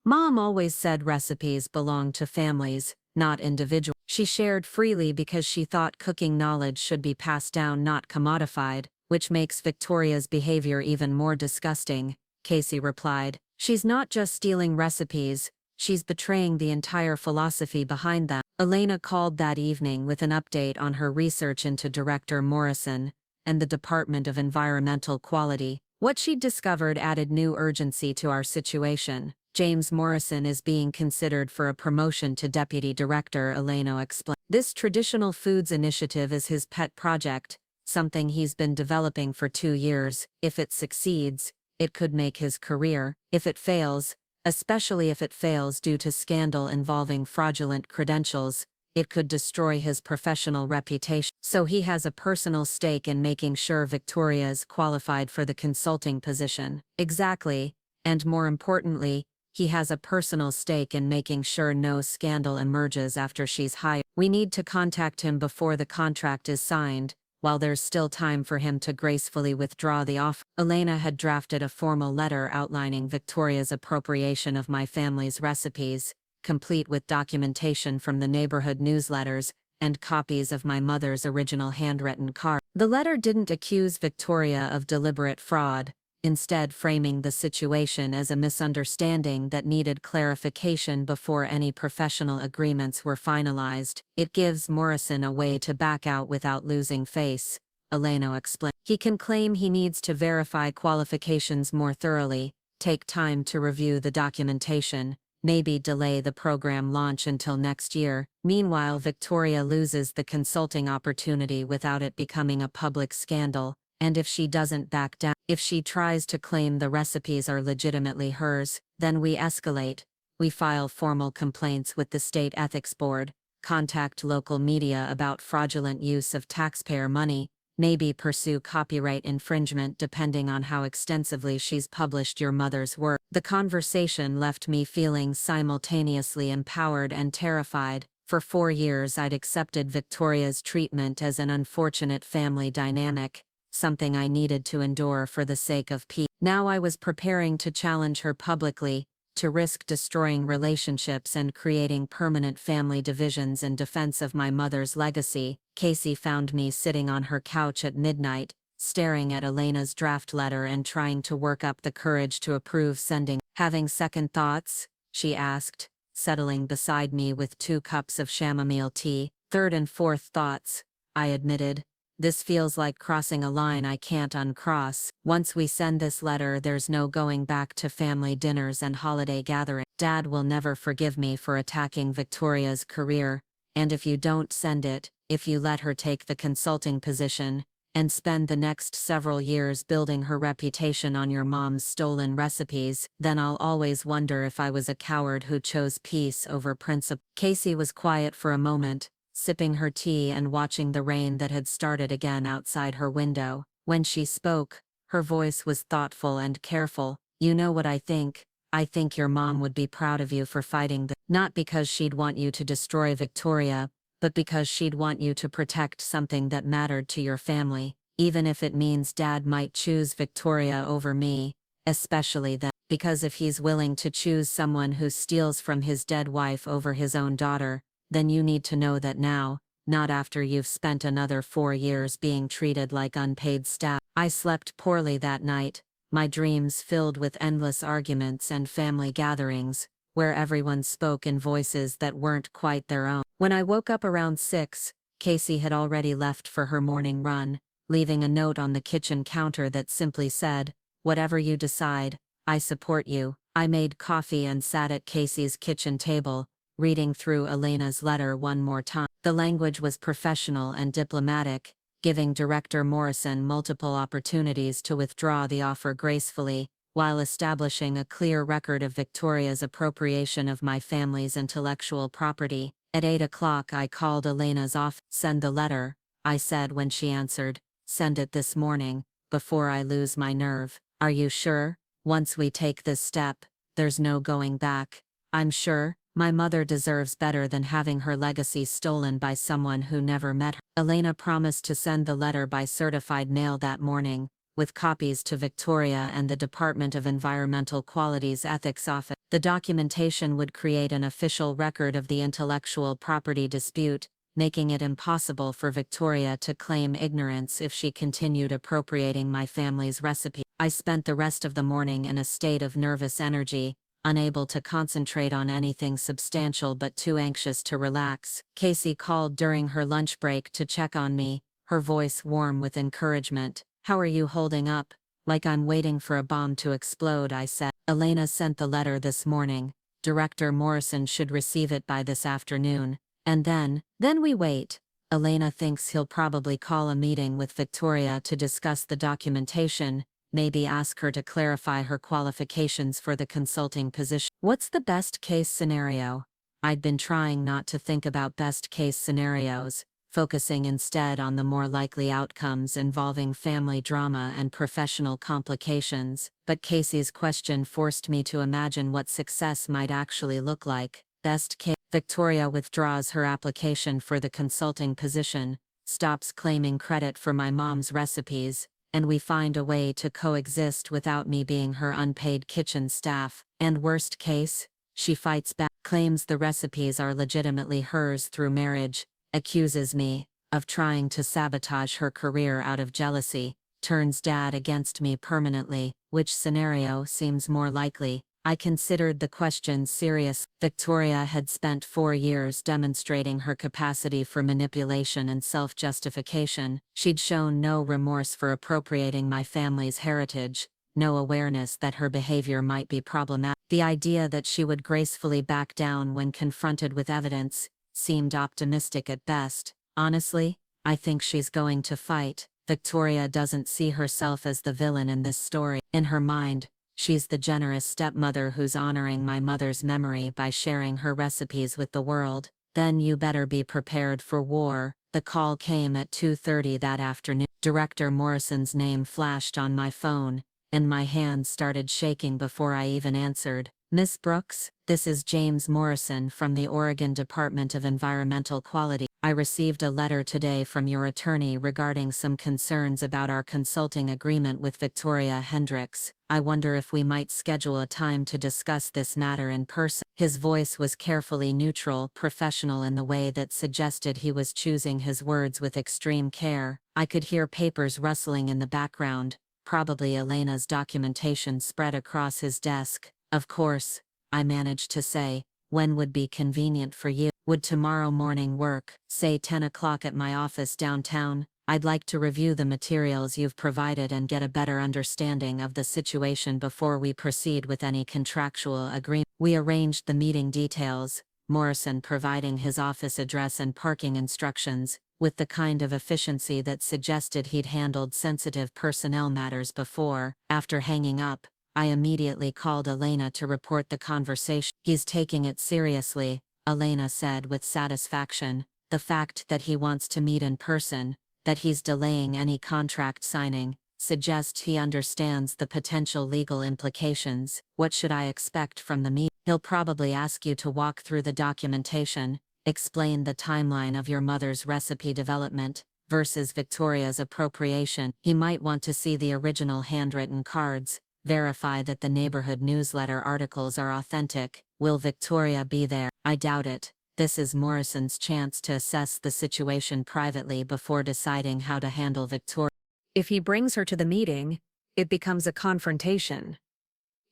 "Mom always said recipes belonged to families, not individuals. She shared freely because she thought cooking knowledge should be passed down, not commodified, which makes Victoria's behavior even more disgusting," Casey replied. "She's not just stealing recipes, she's betraying the entire philosophy behind them." Elena called that evening with an update on her research into Director Morrison and the Department of Environmental Quality. What she'd discovered added new urgency to our situation. "James Morrison is being considered for a promotion to deputy director," Elena explained. "This traditional foods initiative is his pet project, something he's been developing for 2 years. If it succeeds, it could make his career. If it fails, especially if it fails due to scandal involving fraudulent credentials, it could destroy his professional reputation. So he has a personal stake in making sure Victoria is qualified for the consulting position." "Exactly, and more importantly, he has a personal stake in making sure no scandal emerges after she's hired. We need to contact him before the contract is signed, while there's still time for him to gracefully withdraw the offer." Elena had drafted a formal letter outlining Victoria's appropriation of my family's recipes, complete with documentation from the neighborhood newsletters and copies of my mother's original handwritten card. The letter didn't accuse Victoria of deliberate fraud, instead framing the situation as a misunderstanding that needed clarification before any professional agreements were finalized. "It gives Morrison a way to back out without losing face," Elena explained. "He can claim he needs to verify qualifications more thoroughly, take time to review the documentation, maybe delay the program launch until next year. Meanwhile, Victoria loses the consulting opportunity without it becoming a public scandal. And if she doesn't back down, if she tries to claim the recipes are legitimately hers, then we escalate. We file formal complaints with the state ethics board, contact local media about fraudulent use of taxpayer money, maybe pursue copyright infringement depending on how extensively she's published your mother's work." The conversation left me feeling simultaneously empowered and terrified. For 4 years I'd accepted Victoria's treatment as an unfortunate family dynamic, something I needed to endure for the sake of peace. Now I was preparing to challenge her publicly, to risk destroying relationships and creating permanent family divisions in defense of my mother's legacy. Casey found me sitting on her couch at midnight, staring at Elena's draft letter and trying to work up the courage to approve sending. "Having second thoughts?" she asked, settling beside me with 2 cups of chamomile tea. "Third and fourth thoughts," I admitted. "This feels like crossing a line I can't uncross. Once we send this letter, there's no going back to family dinners and holiday gatherings. Dad will never forgive me for attacking Victoria's career, and if you don't send it, if you let her take the consulting position, and spend the next several years building her reputation on your mom's stolen recipes, then I'll always wonder if I was a coward who chose peace over principle." Casey was quiet for a moment, sipping her tea and watching the rain that had started again outside her window. When she spoke, her voice was thoughtful and careful. "You know what I think? I think your mom would be proud of you for fighting not because she'd want you to destroy Victoria, but because she'd want you to protect something that mattered to your family, even if it means Dad might choose Victoria over me." especially then, because if he's willing to choose someone who steals from his dead wife over his own daughter, then you need to know that now, not after you've spent another 4 years being treated like unpaid staff. I slept poorly that night, my dreams filled with endless arguments and family gatherings, where everyone spoke in voices that weren't quite their own. When I woke up around 6, Casey had already left for her morning run, leaving a note on the kitchen counter that simply said, "Whatever you decide, I support you." I made coffee and sat at Casey's kitchen table, reading through Elena's letter one more time. The language was professional and diplomatic, giving Director Morrison multiple opportunities to withdraw the offer gracefully, while establishing a clear record of Victoria's appropriation of my family's intellectual property. At 8 o'clock I called Elena's office. "Send the letter," I said when she answered. "Send it this morning, before I lose my nerve." "Are you sure? Once we take this step, there's no going back." "I'm sure. My mother deserves better than having her legacy stolen by someone who never met her." Elena promised to send the letter by certified mail that morning, with copies to Victoria and the Department of Environmental Quality's Ethics Office. The documentation would create an official record of the intellectual property dispute, making it impossible for Victoria to claim ignorance if she continued appropriating my family's recipe. I spent the rest of the morning in a state of nervous energy, unable to concentrate on anything substantial but too anxious to relax. Casey called during her lunch break to check on me, her voice warm with encouragement. "How are you holding up?" "Like I'm waiting for a bomb to explode," I said. "Elena sent the letter this morning. Director Morrison should receive it by this afternoon. And then we wait." Elena thinks he'll probably call a meeting with Victoria to discuss the documentation, maybe ask her to clarify her qualifications for the consulting position. What's the best case scenario? I'd been trying not to think about best case scenarios, focusing instead on the more likely outcomes involving family drama and professional complications, but Casey's question forced me to imagine what success might actually look like. Best case: Victoria withdraws her application for the consulting position, stops claiming credit for my mom's recipes, and we find a way to coexist without me being her unpaid kitchen staff. And worst case, she fights back, claims the recipes are legitimately hers through marriage, accuses me of trying to sabotage her career out of jealousy, turns Dad against me permanently. Which scenario seems more likely? I considered the question serious. Victoria had spent 4 years demonstrating her capacity for manipulation and self-justification. She'd shown no remorse for appropriating my family's heritage, no awareness that her behavior might be problematic. The idea that she would gracefully back down when confronted with evidence seemed optimistic at best. Honestly, I think she's going to fight. Victoria doesn't see herself as the villain in this story. In her mind, she's the generous stepmother who's honoring my mother's memory by sharing her recipes with the world. Then you better be prepared for war. The call came at 2:30 that afternoon. Director Morrison's name flashed on my phone, and my hands started shaking before I even answered. "Miss Brooks, this is James Morrison from the Oregon Department of Environmental Quality. I received a letter today from your attorney regarding some concerns about our consulting agreement with Victoria Hendricks. I wonder if we might schedule a time to discuss this matter in person." His voice was carefully neutral, professional in the way that suggested he was choosing his words with extreme care. I could hear papers rustling in the background, probably Elena's documentation spread across his desk. "Of course," I managed to say. "When would be convenient for you? Would tomorrow morning work? Say 10 o'clock at my office downtown? I'd like to review the materials you've provided and get a better understanding of the situation before we proceed with any contractual agreement." We arranged the meeting details, Morrison providing his office address and parking instructions, with the kind of efficiency that suggested he'd handled sensitive personnel matters before. After hanging up, I immediately called Elena to report the conversation. "He's taking it seriously," Elena said with satisfaction. "The fact that he wants to meet in person, that he's delaying any contract signing, suggests he understands the potential legal implications. What should I expect from the meeting? He'll probably ask you to walk through the documentation, explain the timeline of your mother's recipe development versus Victoria's appropriation. He might want to see the original handwritten cards, Verify that the neighborhood newsletter articles are authentic. Will Victoria be there? I doubt it. This is Morrison's chance to assess the situation privately before deciding how to handle Victoria. If he brings her to the meeting, it becomes a confrontation.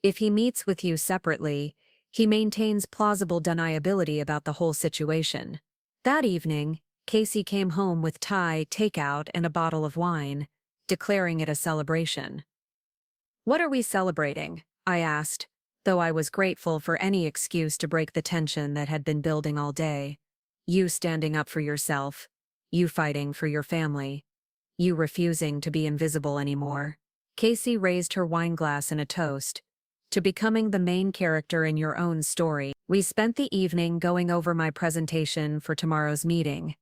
If he meets with you separately, he maintains plausible deniability about the whole situation. That evening, Casey came home with Thai takeout and a bottle of wine, declaring it a celebration. "What are we celebrating?" I asked, though I was grateful for any excuse to break the tension that had been building all day. You standing up for yourself. You fighting for your family. You refusing to be invisible anymore. Casey raised her wineglass in a toast to becoming the main character in your own story. We spent the evening going over my presentation for tomorrow's meeting.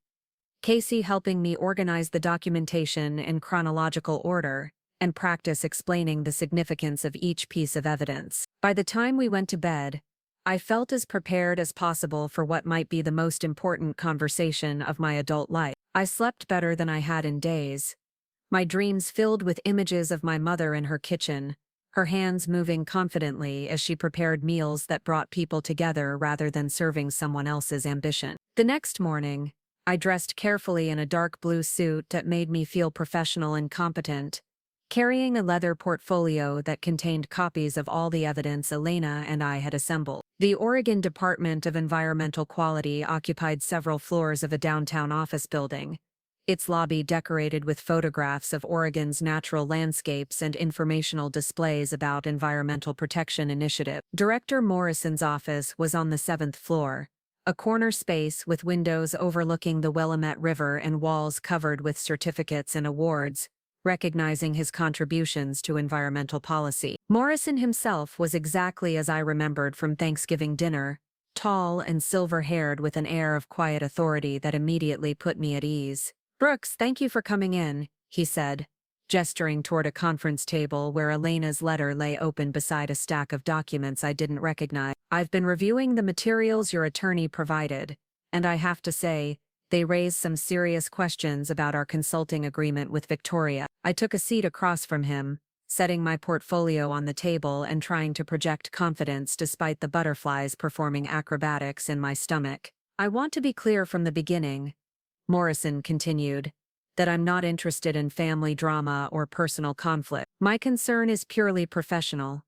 Casey helping me organize the documentation in chronological order and practice explaining the significance of each piece of evidence. By the time we went to bed, I felt as prepared as possible for what might be the most important conversation of my adult life. I slept better than I had in days. My dreams filled with images of my mother in her kitchen, her hands moving confidently as she prepared meals that brought people together rather than serving someone else's ambition. The next morning, I dressed carefully in a dark blue suit that made me feel professional and competent, carrying a leather portfolio that contained copies of all the evidence Elena and I had assembled. The Oregon Department of Environmental Quality occupied several floors of a downtown office building, its lobby decorated with photographs of Oregon's natural landscapes and informational displays about environmental protection initiatives. Director Morrison's office was on the 7th floor, a corner space with windows overlooking the Willamette River and walls covered with certificates and awards, recognizing his contributions to environmental policy. Morrison himself was exactly as I remembered from Thanksgiving dinner, tall and silver-haired with an air of quiet authority that immediately put me at ease. "Brooks, thank you for coming in," he said, gesturing toward a conference table where Elena's letter lay open beside a stack of documents I didn't recognize. "I've been reviewing the materials your attorney provided, and I have to say, they raise some serious questions about our consulting agreement with Victoria." I took a seat across from him, setting my portfolio on the table and trying to project confidence despite the butterflies performing acrobatics in my stomach. "I want to be clear from the beginning," Morrison continued, "that I'm not interested in family drama or personal conflict. My concern is purely professional.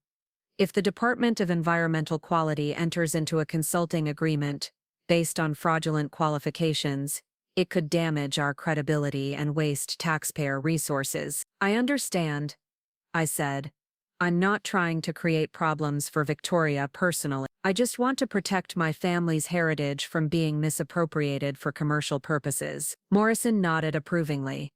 If the Department of Environmental Quality enters into a consulting agreement based on fraudulent qualifications, it could damage our credibility and waste taxpayer resources." "I understand," I said. "I'm not trying to create problems for Victoria personally. I just want to protect my family's heritage from being misappropriated for commercial purposes." Morrison nodded approvingly.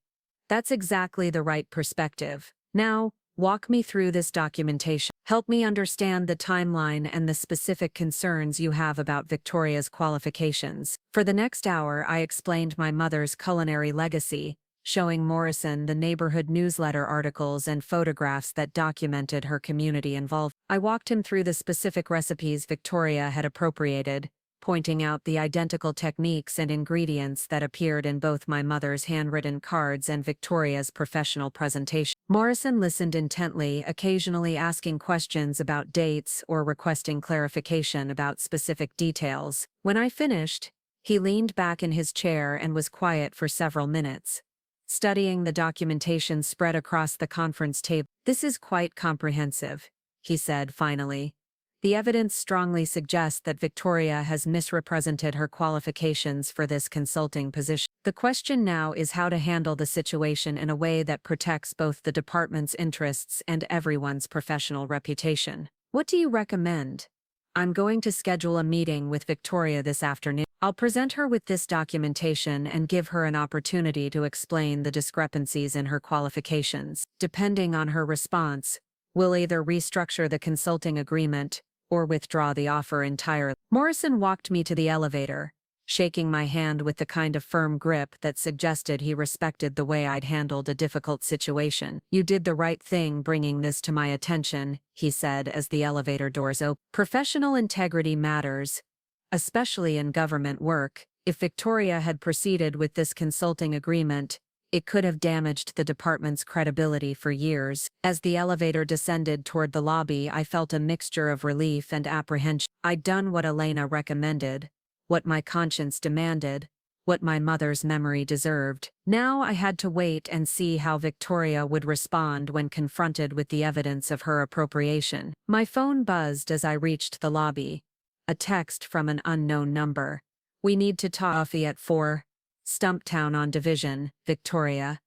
"That's exactly the right perspective. Now, walk me through this documentation. Help me understand the timeline and the specific concerns you have about Victoria's qualifications." For the next hour, I explained my mother's culinary legacy, showing Morrison the neighborhood newsletter articles and photographs that documented her community involvement. I walked him through the specific recipes Victoria had appropriated, pointing out the identical techniques and ingredients that appeared in both my mother's handwritten cards and Victoria's professional presentation. Morrison listened intently, occasionally asking questions about dates or requesting clarification about specific details. When I finished, he leaned back in his chair and was quiet for several minutes, studying the documentation spread across the conference table. "This is quite comprehensive," he said finally. "The evidence strongly suggests that Victoria has misrepresented her qualifications for this consulting position. The question now is how to handle the situation in a way that protects both the department's interests and everyone's professional reputation. What do you recommend?" "I'm going to schedule a meeting with Victoria this afternoon. I'll present her with this documentation and give her an opportunity to explain the discrepancies in her qualifications. Depending on her response, we'll either restructure the consulting agreement or withdraw the offer entirely." Morrison walked me to the elevator, shaking my hand with the kind of firm grip that suggested he respected the way I'd handled a difficult situation. "You did the right thing bringing this to my attention," he said as the elevator doors opened. "Professional integrity matters, especially in government work. If Victoria had proceeded with this consulting agreement, It could have damaged the department's credibility for years. As the elevator descended toward the lobby, I felt a mixture of relief and apprehension. I'd done what Elena recommended, what my conscience demanded, what my mother's memory deserved. Now I had to wait and see how Victoria would respond when confronted with the evidence of her appropriation. My phone buzzed as I reached the lobby. A text from an unknown number. "We need to talk. Coffee at 4. Stumptown on Division, Victoria."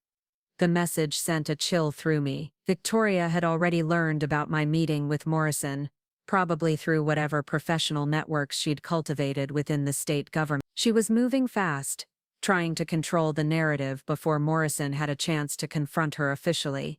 The message sent a chill through me. Victoria had already learned about my meeting with Morrison, probably through whatever professional networks she'd cultivated within the state government. She was moving fast, trying to control the narrative before Morrison had a chance to confront her officially.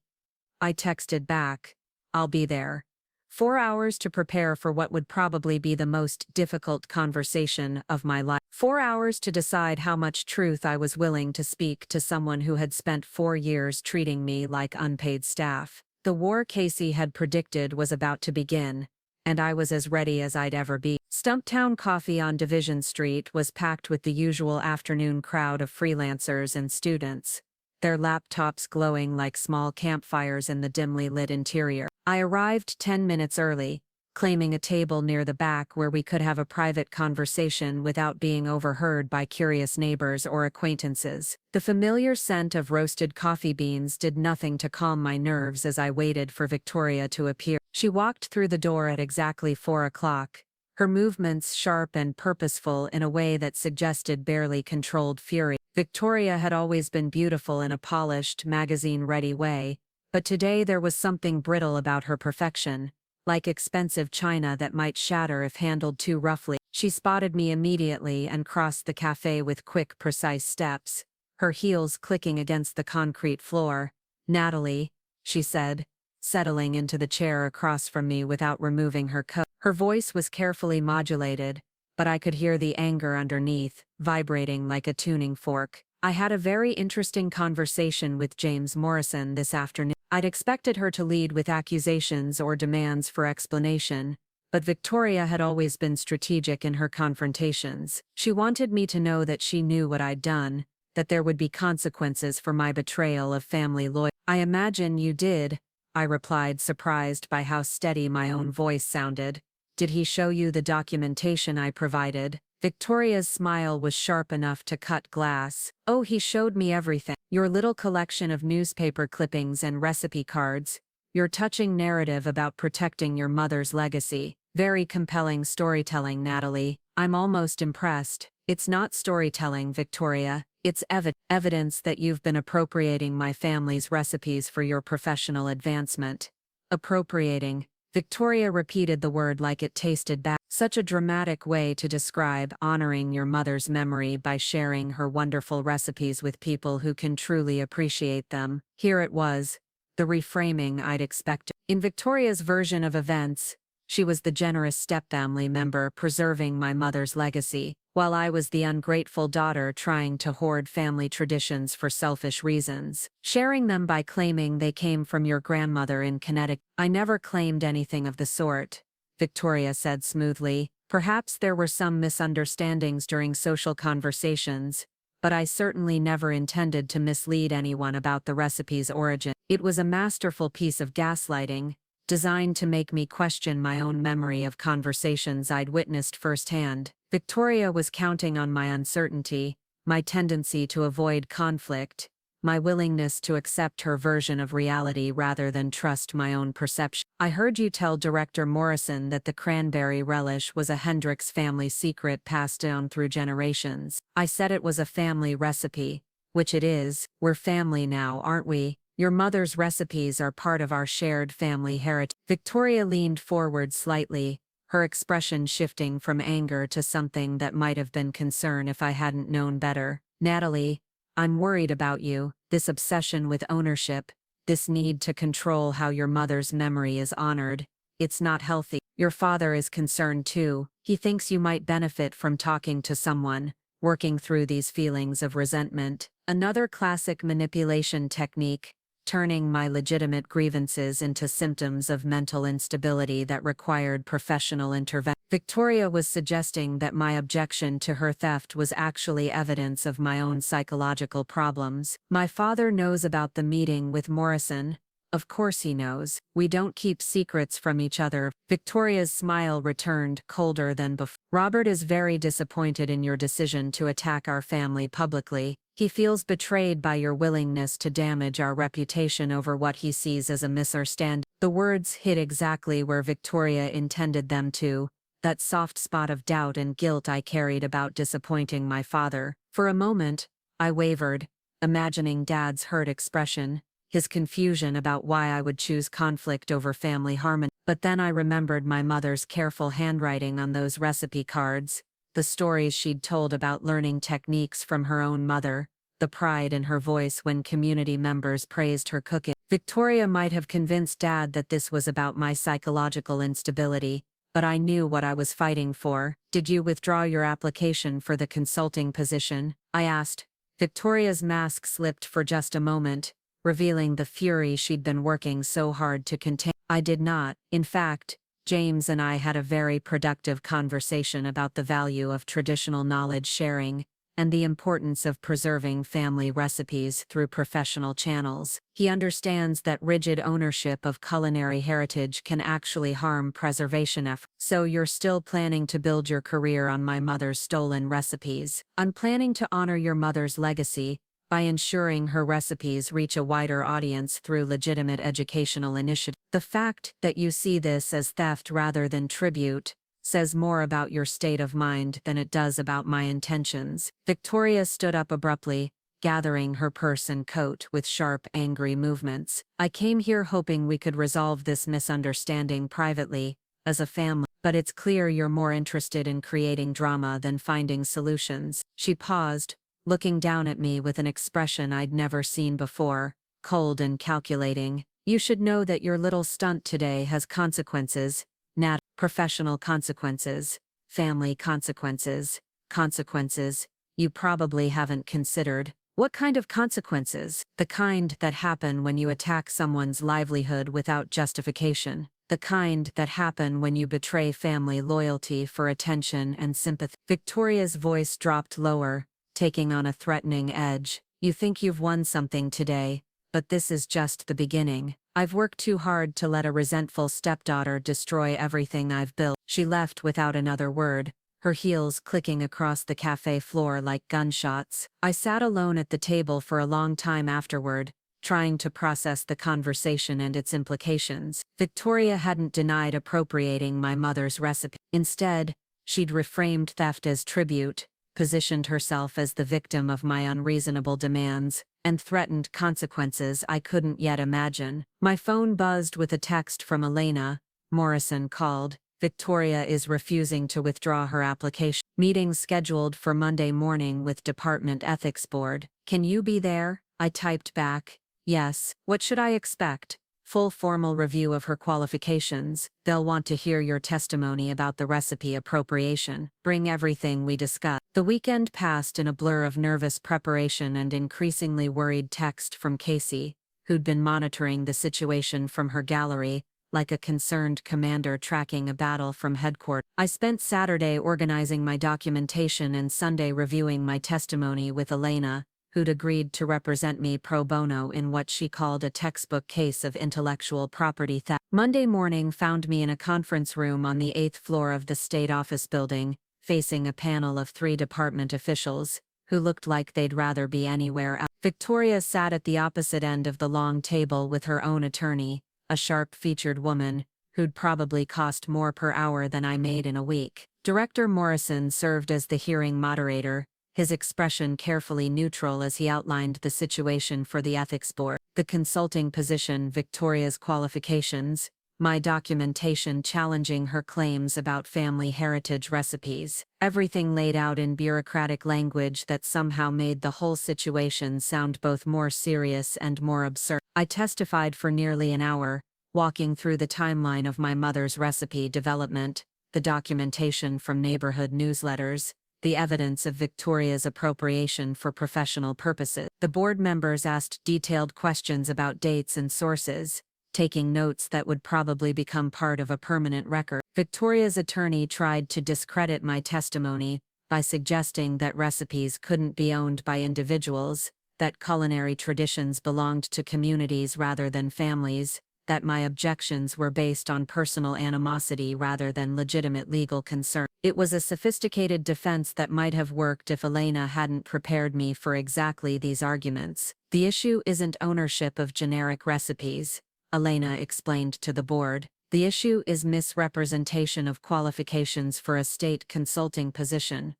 I texted back, "I'll be there." 4 hours to prepare for what would probably be the most difficult conversation of my life. 4 hours to decide how much truth I was willing to speak to someone who had spent 4 years treating me like unpaid staff. The war Casey had predicted was about to begin, and I was as ready as I'd ever be. Stumptown Coffee on Division Street was packed with the usual afternoon crowd of freelancers and students, their laptops glowing like small campfires in the dimly lit interior. I arrived 10 minutes early, claiming a table near the back where we could have a private conversation without being overheard by curious neighbors or acquaintances. The familiar scent of roasted coffee beans did nothing to calm my nerves as I waited for Victoria to appear. She walked through the door at exactly 4 o'clock, her movements sharp and purposeful in a way that suggested barely controlled fury. Victoria had always been beautiful in a polished, magazine-ready way, but today there was something brittle about her perfection, like expensive china that might shatter if handled too roughly. She spotted me immediately and crossed the cafe with quick, precise steps, her heels clicking against the concrete floor. "Natalie," she said, settling into the chair across from me without removing her coat. Her voice was carefully modulated, but I could hear the anger underneath, vibrating like a tuning fork. "I had a very interesting conversation with James Morrison this afternoon." I'd expected her to lead with accusations or demands for explanation, but Victoria had always been strategic in her confrontations. She wanted me to know that she knew what I'd done, that there would be consequences for my betrayal of family loyalty. "I imagine you did," I replied, surprised by how steady my own voice sounded. "Did he show you the documentation I provided?" Victoria's smile was sharp enough to cut glass. "Oh, he showed me everything. Your little collection of newspaper clippings and recipe cards, your touching narrative about protecting your mother's legacy. Very compelling storytelling, Natalie. I'm almost impressed." "It's not storytelling, Victoria. It's evidence that you've been appropriating my family's recipes for your professional advancement." Appropriating. Victoria repeated the word like it tasted bad. Such a dramatic way to describe honoring your mother's memory by sharing her wonderful recipes with people who can truly appreciate them. Here it was, the reframing I'd expected. In Victoria's version of events, she was the generous stepfamily member preserving my mother's legacy, while I was the ungrateful daughter trying to hoard family traditions for selfish reasons, sharing them by claiming they came from your grandmother in Connecticut. "I never claimed anything of the sort," Victoria said smoothly. "Perhaps there were some misunderstandings during social conversations, but I certainly never intended to mislead anyone about the recipe's origin. It was a masterful piece of gaslighting, designed to make me question my own memory of conversations I'd witnessed firsthand." Victoria was counting on my uncertainty, my tendency to avoid conflict, my willingness to accept her version of reality rather than trust my own perception. "I heard you tell Director Morrison that the cranberry relish was a Hendricks family secret passed down through generations." "I said it was a family recipe, which it is. We're family now, aren't we? Your mother's recipes are part of our shared family heritage." Victoria leaned forward slightly, her expression shifting from anger to something that might have been concern if I hadn't known better. "Natalie, I'm worried about you, this obsession with ownership, this need to control how your mother's memory is honored. It's not healthy. Your father is concerned too. He thinks you might benefit from talking to someone, working through these feelings of resentment." Another classic manipulation technique, turning my legitimate grievances into symptoms of mental instability that required professional intervention. Victoria was suggesting that my objection to her theft was actually evidence of my own psychological problems. My father knows about the meeting with Morrison. Of course he knows. We don't keep secrets from each other. Victoria's smile returned, colder than before. Robert is very disappointed in your decision to attack our family publicly. He feels betrayed by your willingness to damage our reputation over what he sees as a misunderstanding. The words hit exactly where Victoria intended them to, that soft spot of doubt and guilt I carried about disappointing my father. For a moment, I wavered, imagining Dad's hurt expression, his confusion about why I would choose conflict over family harmony. But then I remembered my mother's careful handwriting on those recipe cards, the stories she'd told about learning techniques from her own mother, the pride in her voice when community members praised her cooking. Victoria might have convinced Dad that this was about my psychological instability, but I knew what I was fighting for. Did you withdraw your application for the consulting position? I asked. Victoria's mask slipped for just a moment, revealing the fury she'd been working so hard to contain. I did not. In fact, James and I had a very productive conversation about the value of traditional knowledge sharing and the importance of preserving family recipes through professional channels. He understands that rigid ownership of culinary heritage can actually harm preservation efforts. So you're still planning to build your career on my mother's stolen recipes. I'm planning to honor your mother's legacy by ensuring her recipes reach a wider audience through legitimate educational initiatives. The fact that you see this as theft rather than tribute says more about your state of mind than it does about my intentions. Victoria stood up abruptly, gathering her purse and coat with sharp, angry movements. I came here hoping we could resolve this misunderstanding privately, as a family, but it's clear you're more interested in creating drama than finding solutions. She paused, looking down at me with an expression I'd never seen before, cold and calculating. You should know that your little stunt today has consequences, Nat. Professional consequences, family consequences, consequences you probably haven't considered. What kind of consequences? The kind that happen when you attack someone's livelihood without justification. The kind that happen when you betray family loyalty for attention and sympathy. Victoria's voice dropped lower, taking on a threatening edge. You think you've won something today, but this is just the beginning. I've worked too hard to let a resentful stepdaughter destroy everything I've built. She left without another word, her heels clicking across the cafe floor like gunshots. I sat alone at the table for a long time afterward, trying to process the conversation and its implications. Victoria hadn't denied appropriating my mother's recipe. Instead, she'd reframed theft as tribute, positioned herself as the victim of my unreasonable demands, and threatened consequences I couldn't yet imagine. My phone buzzed with a text from Elena. Morrison called. Victoria is refusing to withdraw her application. Meeting scheduled for Monday morning with Department Ethics Board. Can you be there? I typed back. Yes. What should I expect? Full formal review of her qualifications. They'll want to hear your testimony about the recipe appropriation. Bring everything we discussed. The weekend passed in a blur of nervous preparation and increasingly worried text from Casey, who'd been monitoring the situation from her gallery, like a concerned commander tracking a battle from headquarters. I spent Saturday organizing my documentation and Sunday reviewing my testimony with Elena, who'd agreed to represent me pro bono in what she called a textbook case of intellectual property theft. Monday morning found me in a conference room on the 8th floor of the state office building, facing a panel of 3 department officials, who looked like they'd rather be anywhere else. Victoria sat at the opposite end of the long table with her own attorney, a sharp-featured woman, who'd probably cost more per hour than I made in a week. Director Morrison served as the hearing moderator, his expression carefully neutral as he outlined the situation for the ethics board. The consulting position, Victoria's qualifications, my documentation challenging her claims about family heritage recipes. Everything laid out in bureaucratic language that somehow made the whole situation sound both more serious and more absurd. I testified for nearly an hour, walking through the timeline of my mother's recipe development, the documentation from neighborhood newsletters, the evidence of Victoria's appropriation for professional purposes. The board members asked detailed questions about dates and sources, taking notes that would probably become part of a permanent record. Victoria's attorney tried to discredit my testimony by suggesting that recipes couldn't be owned by individuals, that culinary traditions belonged to communities rather than families, that my objections were based on personal animosity rather than legitimate legal concern. It was a sophisticated defense that might have worked if Elena hadn't prepared me for exactly these arguments. The issue isn't ownership of generic recipes, Elena explained to the board. The issue is misrepresentation of qualifications for a state consulting position.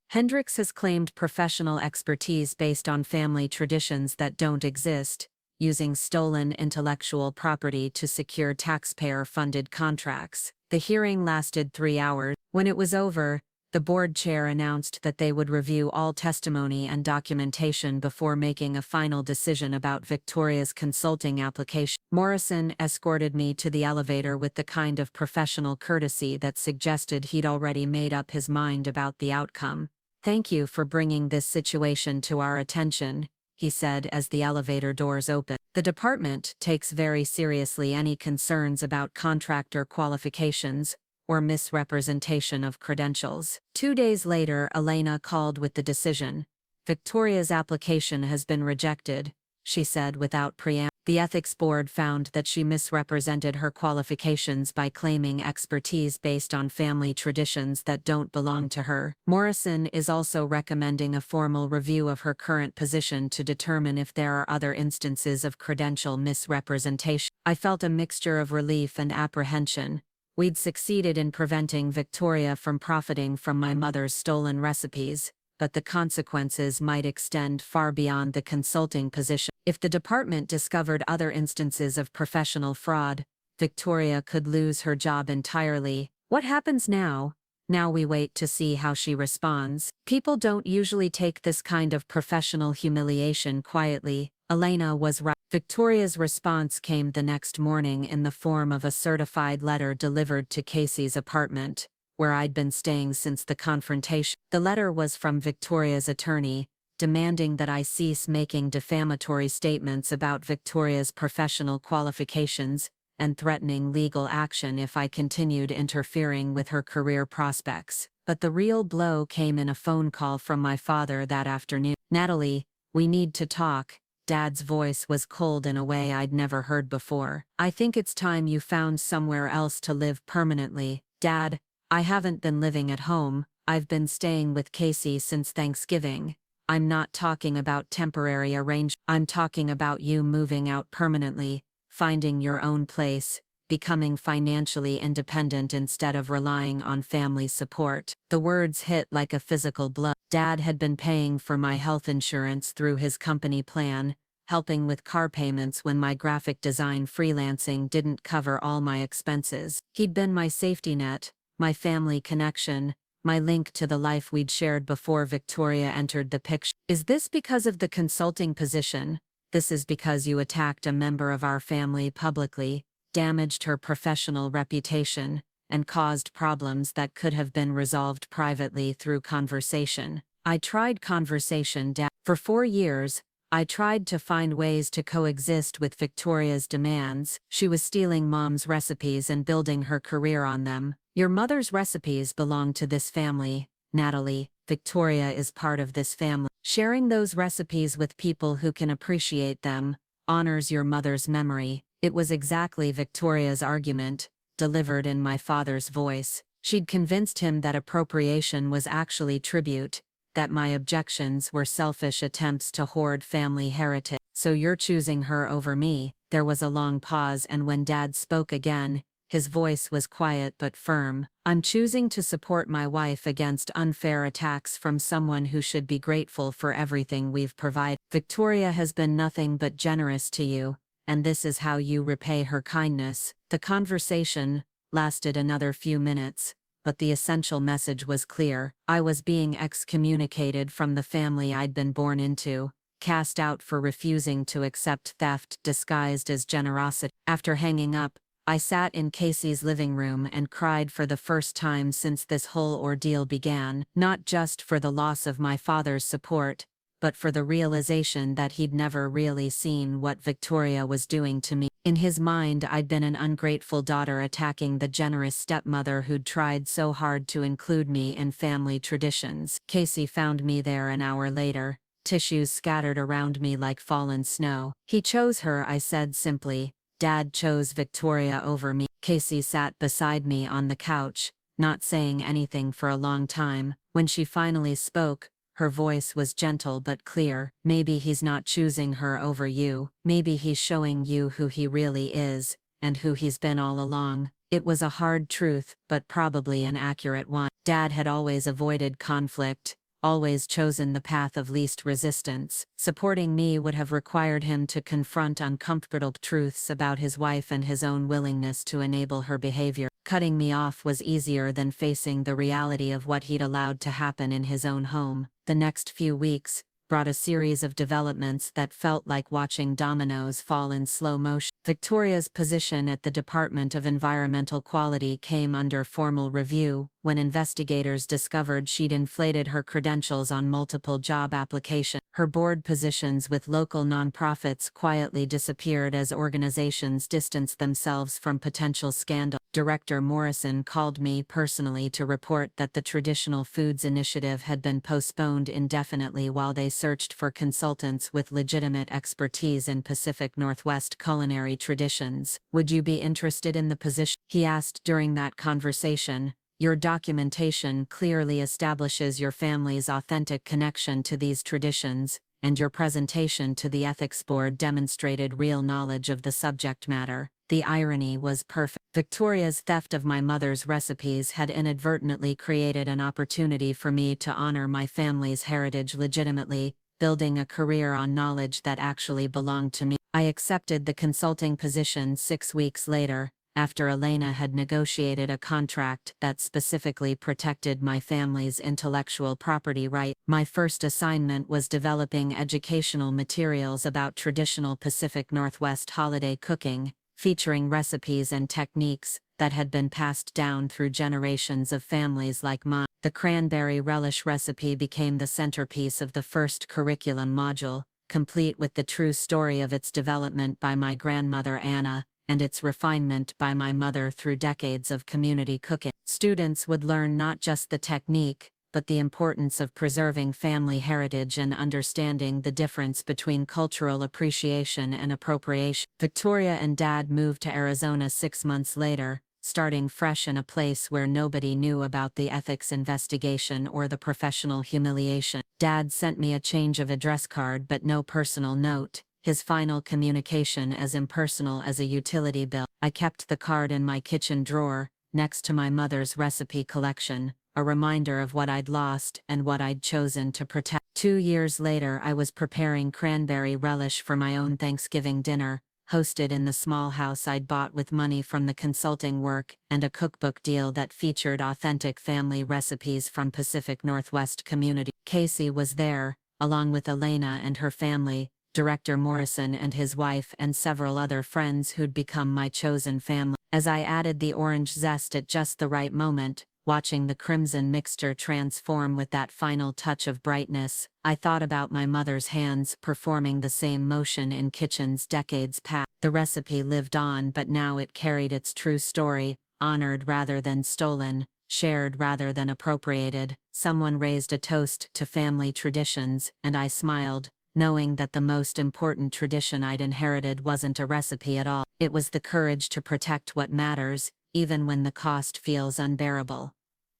Hendricks has claimed professional expertise based on family traditions that don't exist, using stolen intellectual property to secure taxpayer-funded contracts. The hearing lasted 3 hours. When it was over, the board chair announced that they would review all testimony and documentation before making a final decision about Victoria's consulting application. Morrison escorted me to the elevator with the kind of professional courtesy that suggested he'd already made up his mind about the outcome. "Thank you for bringing this situation to our attention," he said as the elevator doors opened. "The department takes very seriously any concerns about contractor qualifications or misrepresentation of credentials." 2 days later, Elena called with the decision. "Victoria's application has been rejected," she said without preamble. The ethics board found that she misrepresented her qualifications by claiming expertise based on family traditions that don't belong to her. Morrison is also recommending a formal review of her current position to determine if there are other instances of credential misrepresentation. I felt a mixture of relief and apprehension. We'd succeeded in preventing Victoria from profiting from my mother's stolen recipes, but the consequences might extend far beyond the consulting position. If the department discovered other instances of professional fraud, Victoria could lose her job entirely. What happens now? Now we wait to see how she responds. People don't usually take this kind of professional humiliation quietly. Elena was right. Victoria's response came the next morning in the form of a certified letter delivered to Casey's apartment, where I'd been staying since the confrontation. The letter was from Victoria's attorney, demanding that I cease making defamatory statements about Victoria's professional qualifications and threatening legal action if I continued interfering with her career prospects. But the real blow came in a phone call from my father that afternoon. "Natalie, we need to talk." Dad's voice was cold in a way I'd never heard before. "I think it's time you found somewhere else to live permanently." "Dad, I haven't been living at home. I've been staying with Casey since Thanksgiving. I'm not talking about temporary arrangement. I'm talking about you moving out permanently, finding your own place, becoming financially independent instead of relying on family support." The words hit like a physical blow. Dad had been paying for my health insurance through his company plan, helping with car payments when my graphic design freelancing didn't cover all my expenses. He'd been my safety net, my family connection, my link to the life we'd shared before Victoria entered the picture. "Is this because of the consulting position?" "This is because you attacked a member of our family publicly, damaged her professional reputation, and caused problems that could have been resolved privately through conversation." I tried conversation, Dad. For 4 years, I tried to find ways to coexist with Victoria's demands. She was stealing Mom's recipes and building her career on them. "Your mother's recipes belong to this family, Natalie. Victoria is part of this family. Sharing those recipes with people who can appreciate them honors your mother's memory." It was exactly Victoria's argument, delivered in my father's voice. She'd convinced him that appropriation was actually tribute, that my objections were selfish attempts to hoard family heritage. "So you're choosing her over me." There was a long pause, and when Dad spoke again, his voice was quiet but firm. "I'm choosing to support my wife against unfair attacks from someone who should be grateful for everything we've provided. Victoria has been nothing but generous to you, and this is how you repay her kindness." The conversation lasted another few minutes, but the essential message was clear. I was being excommunicated from the family I'd been born into, cast out for refusing to accept theft disguised as generosity. After hanging up, I sat in Casey's living room and cried for the first time since this whole ordeal began, not just for the loss of my father's support, but for the realization that he'd never really seen what Victoria was doing to me. In his mind, I'd been an ungrateful daughter attacking the generous stepmother who'd tried so hard to include me in family traditions. Casey found me there an hour later, tissues scattered around me like fallen snow. He chose her, I said simply. Dad chose Victoria over me. Casey sat beside me on the couch, not saying anything for a long time. When she finally spoke, her voice was gentle but clear. Maybe he's not choosing her over you. Maybe he's showing you who he really is, and who he's been all along. It was a hard truth, but probably an accurate one. Dad had always avoided conflict, always chosen the path of least resistance. Supporting me would have required him to confront uncomfortable truths about his wife and his own willingness to enable her behavior. Cutting me off was easier than facing the reality of what he'd allowed to happen in his own home. The next few weeks brought a series of developments that felt like watching dominoes fall in slow motion. Victoria's position at the Department of Environmental Quality came under formal review when investigators discovered she'd inflated her credentials on multiple job applications. Her board positions with local nonprofits quietly disappeared as organizations distanced themselves from potential scandal. Director Morrison called me personally to report that the Traditional Foods Initiative had been postponed indefinitely while they searched for consultants with legitimate expertise in Pacific Northwest culinary traditions. Would you be interested in the position? He asked during that conversation. Your documentation clearly establishes your family's authentic connection to these traditions, and your presentation to the ethics board demonstrated real knowledge of the subject matter. The irony was perfect. Victoria's theft of my mother's recipes had inadvertently created an opportunity for me to honor my family's heritage legitimately, building a career on knowledge that actually belonged to me. I accepted the consulting position 6 weeks later, after Elena had negotiated a contract that specifically protected my family's intellectual property right. My first assignment was developing educational materials about traditional Pacific Northwest holiday cooking, featuring recipes and techniques that had been passed down through generations of families like mine. The cranberry relish recipe became the centerpiece of the first curriculum module, complete with the true story of its development by my grandmother Anna, and its refinement by my mother through decades of community cooking. Students would learn not just the technique, but the importance of preserving family heritage and understanding the difference between cultural appreciation and appropriation. Victoria and Dad moved to Arizona 6 months later, starting fresh in a place where nobody knew about the ethics investigation or the professional humiliation. Dad sent me a change of address card but no personal note, his final communication as impersonal as a utility bill. I kept the card in my kitchen drawer, next to my mother's recipe collection, a reminder of what I'd lost and what I'd chosen to protect. 2 years later, I was preparing cranberry relish for my own Thanksgiving dinner, hosted in the small house I'd bought with money from the consulting work and a cookbook deal that featured authentic family recipes from Pacific Northwest community. Casey was there, along with Elena and her family, Director Morrison and his wife and several other friends who'd become my chosen family. As I added the orange zest at just the right moment, watching the crimson mixture transform with that final touch of brightness, I thought about my mother's hands performing the same motion in kitchens decades past. The recipe lived on, but now it carried its true story, honored rather than stolen, shared rather than appropriated. Someone raised a toast to family traditions, and I smiled, knowing that the most important tradition I'd inherited wasn't a recipe at all. It was the courage to protect what matters, even when the cost feels unbearable.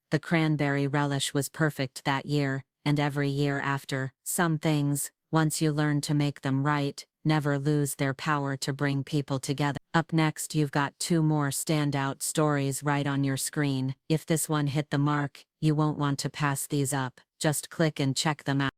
The cranberry relish was perfect that year, and every year after. Some things, once you learn to make them right, never lose their power to bring people together. Up next, you've got 2 more standout stories right on your screen. If this one hit the mark, you won't want to pass these up. Just click and check them out.